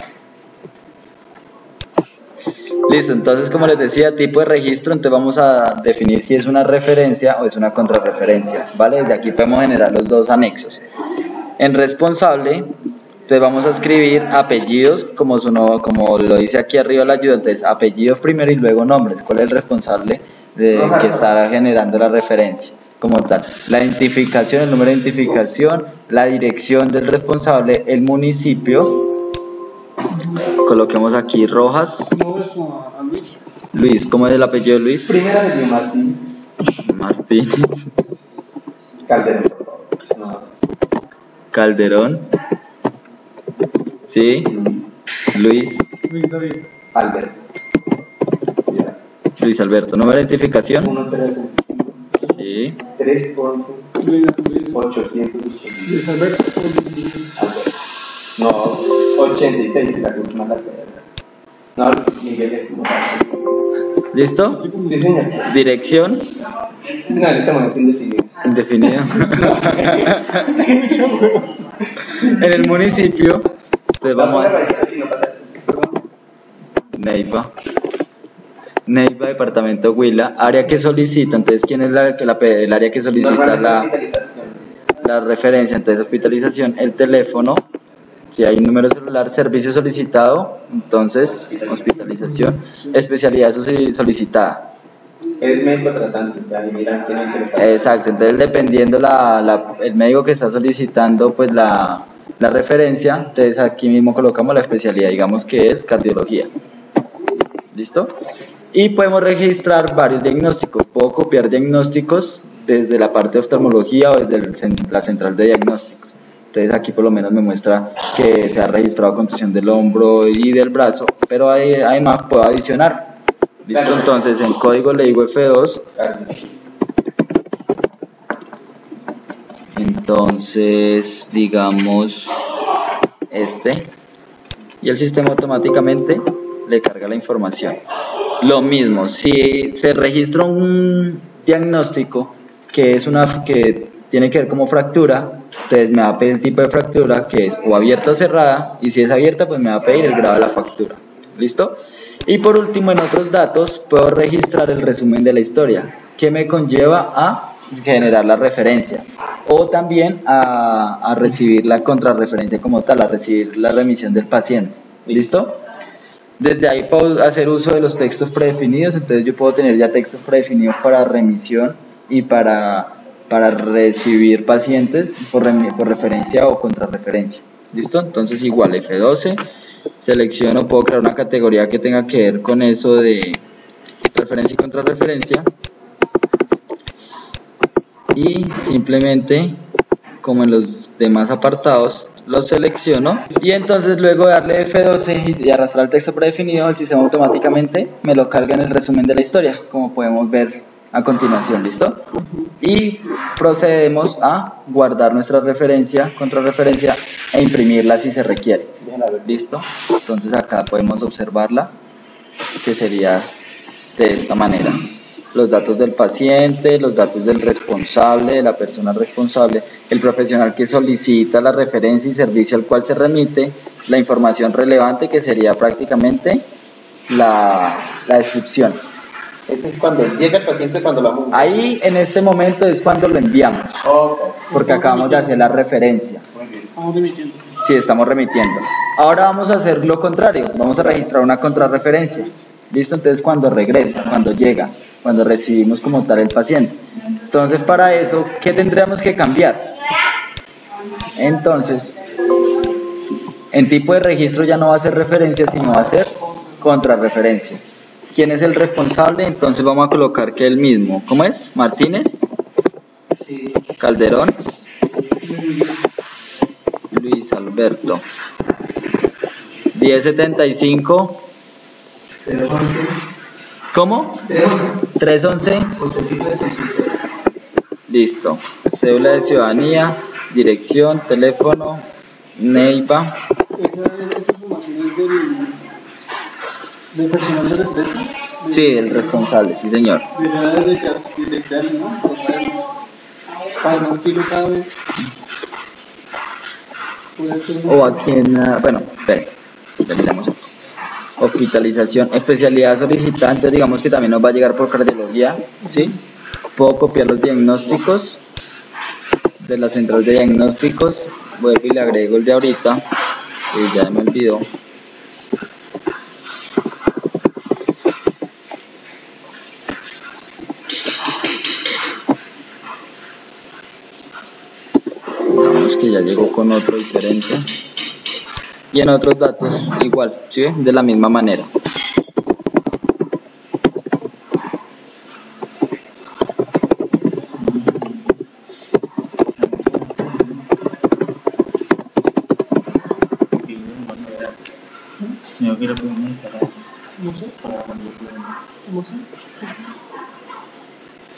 Listo, entonces como les decía, tipo de registro, entonces vamos a definir si es una referencia o es una contrarreferencia, ¿vale? Desde aquí podemos generar los dos anexos. En responsable, entonces vamos a escribir apellidos, como lo dice aquí arriba la ayuda, entonces apellidos primero y luego nombres. ¿Cuál es el responsable que está generando la referencia? Como tal, la identificación, el número de identificación, la dirección del responsable, el municipio. Coloquemos aquí Rojas. No, eso a Luis. Luis, ¿cómo es el apellido de Luis? Primera de Martín. Martín. Calderón, por favor. No. Calderón. Sí. Luis. Luis David. Alberto. Luis Alberto. ¿Número de identificación? 105 Sí. 311 Luis 880. Luis Alberto. Alberto. No, 86, la cosa más la No, Miguel es como ¿Listo? Sí, señor. Dirección. No, en ese momento indefinido. Indefinida. En el municipio. Entonces vamos a Neiva. Neiva, departamento Huila. Área que solicita. Entonces, ¿quién es el área que solicita la referencia? Entonces, hospitalización. El teléfono. Si hay un número celular, servicio solicitado, entonces hospitalización, especialidad solicitada. Es médico tratante, ya miran quién es el que está. Exacto, entonces dependiendo el médico que está solicitando pues la referencia, entonces aquí mismo colocamos la especialidad, digamos que es cardiología. ¿Listo? Y podemos registrar varios diagnósticos. Puedo copiar diagnósticos desde la parte de oftalmología o desde la central de diagnósticos. Entonces aquí por lo menos me muestra que se ha registrado contusión del hombro y del brazo, pero además puedo adicionar. ¿Listo? Entonces en código le digo F2. Entonces digamos y el sistema automáticamente le carga la información. Lo mismo, si se registra un diagnóstico que tiene que ver como fractura, entonces me va a pedir el tipo de fractura, que es o abierta o cerrada, y si es abierta pues me va a pedir el grado de la fractura. ¿Listo? Y por último, en otros datos puedo registrar el resumen de la historia, que me conlleva a generar la referencia o también a recibir la contrarreferencia como tal, a recibir la remisión del paciente. ¿Listo? Desde ahí puedo hacer uso de los textos predefinidos, entonces yo puedo tener ya textos predefinidos para remisión y para recibir pacientes por referencia o contrarreferencia. ¿Listo? Entonces igual F12, selecciono, puedo crear una categoría que tenga que ver con eso de referencia y contrarreferencia y simplemente, como en los demás apartados, lo selecciono y entonces luego de darle F12 y arrastrar el texto predefinido, el sistema automáticamente me lo carga en el resumen de la historia, como podemos ver a continuación. ¿Listo? Y procedemos a guardar nuestra referencia, contrarreferencia e imprimirla si se requiere. ¿Listo? Entonces acá podemos observarla, que sería de esta manera: los datos del paciente, los datos del responsable, de la persona responsable, el profesional que solicita la referencia y servicio al cual se remite, la información relevante, que sería prácticamente la descripción. Ese es cuando llega el paciente, cuando lo vamos. Ahí en este momento es cuando lo enviamos, porque acabamos de hacer la referencia. Estamos remitiendo. Sí, estamos remitiendo. Ahora vamos a hacer lo contrario, vamos a registrar una contrarreferencia. ¿Listo? Entonces cuando regresa, cuando llega, cuando recibimos como tal el paciente. Entonces para eso, ¿qué tendríamos que cambiar? Entonces, en tipo de registro ya no va a ser referencia, sino va a ser contrarreferencia. ¿Quién es el responsable? Entonces vamos a colocar que el mismo. ¿Cómo es? Martínez, Calderón, Luis Alberto. 1075. ¿Cómo? 311. Listo. Cédula de ciudadanía, dirección, teléfono, Neiva. Esa información es del personal de la empresa. Sí, el responsable, sí señor. De clase, ¿no? Para no tiro cada vez. O aquí en, bueno, ya miramos. Hospitalización, especialidad solicitante, digamos que también nos va a llegar por cardiología, ¿sí? Puedo copiar los diagnósticos de la central de diagnósticos, vuelvo y le agrego el de ahorita, que ya me olvidó. Digamos que ya llegó con otro diferente. Y en otros datos igual, ¿sí? De la misma manera. No sé. ¿Cómo sé?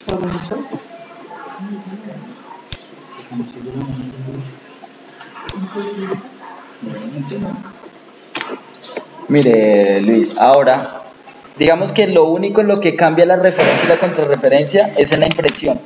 ¿Para almorzar? Mire, Luis, ahora, digamos que lo único en lo que cambia la referencia y la contrarreferencia es en la impresión,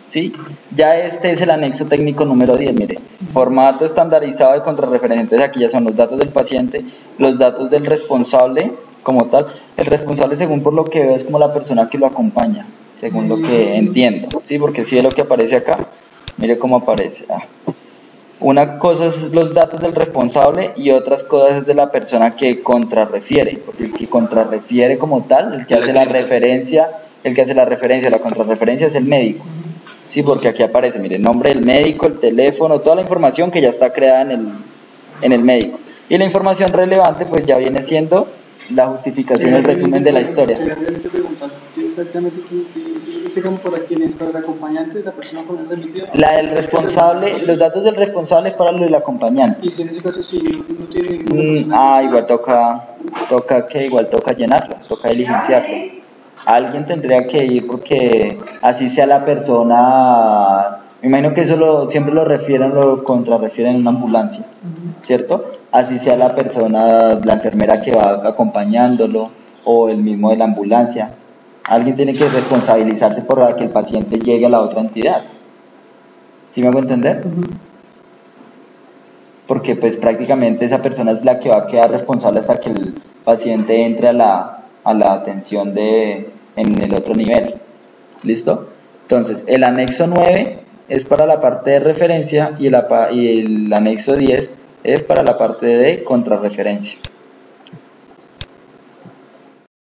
¿sí? Ya este es el anexo técnico número 10, mire, formato estandarizado de contrarreferencia. Entonces aquí ya son los datos del paciente, los datos del responsable como tal. El responsable, según por lo que veo, es como la persona que lo acompaña, según lo que entiendo, ¿sí? Porque sí es lo que aparece acá, mire cómo aparece. Una cosa es los datos del responsable y otras cosas es de la persona que contrarrefiere, porque el que contrarrefiere como tal, el que hace la referencia, la contrarreferencia es el médico. Sí, porque aquí aparece, mire, el nombre del médico, el teléfono, toda la información que ya está creada en el médico. Y la información relevante pues ya viene siendo la justificación, el resumen de la historia. Exactamente qué este campo para quién es, para el acompañante de la persona con el remitido. La del responsable, los datos del responsable es para los del acompañante. Y si en ese caso sí no tiene ninguna persona. Igual toca llenarlo, toca diligenciarlo. Alguien tendría que ir porque así sea la persona. Me imagino que eso siempre lo contrarrefieren en una ambulancia, ¿cierto? Así sea la persona, la enfermera que va acompañándolo o el mismo de la ambulancia. Alguien tiene que responsabilizarse por que el paciente llegue a la otra entidad. ¿Sí me hago entender? Porque pues prácticamente esa persona es la que va a quedar responsable hasta que el paciente entre a la atención en el otro nivel. ¿Listo? Entonces, el anexo 9 es para la parte de referencia y el anexo 10 es para la parte de contrarreferencia.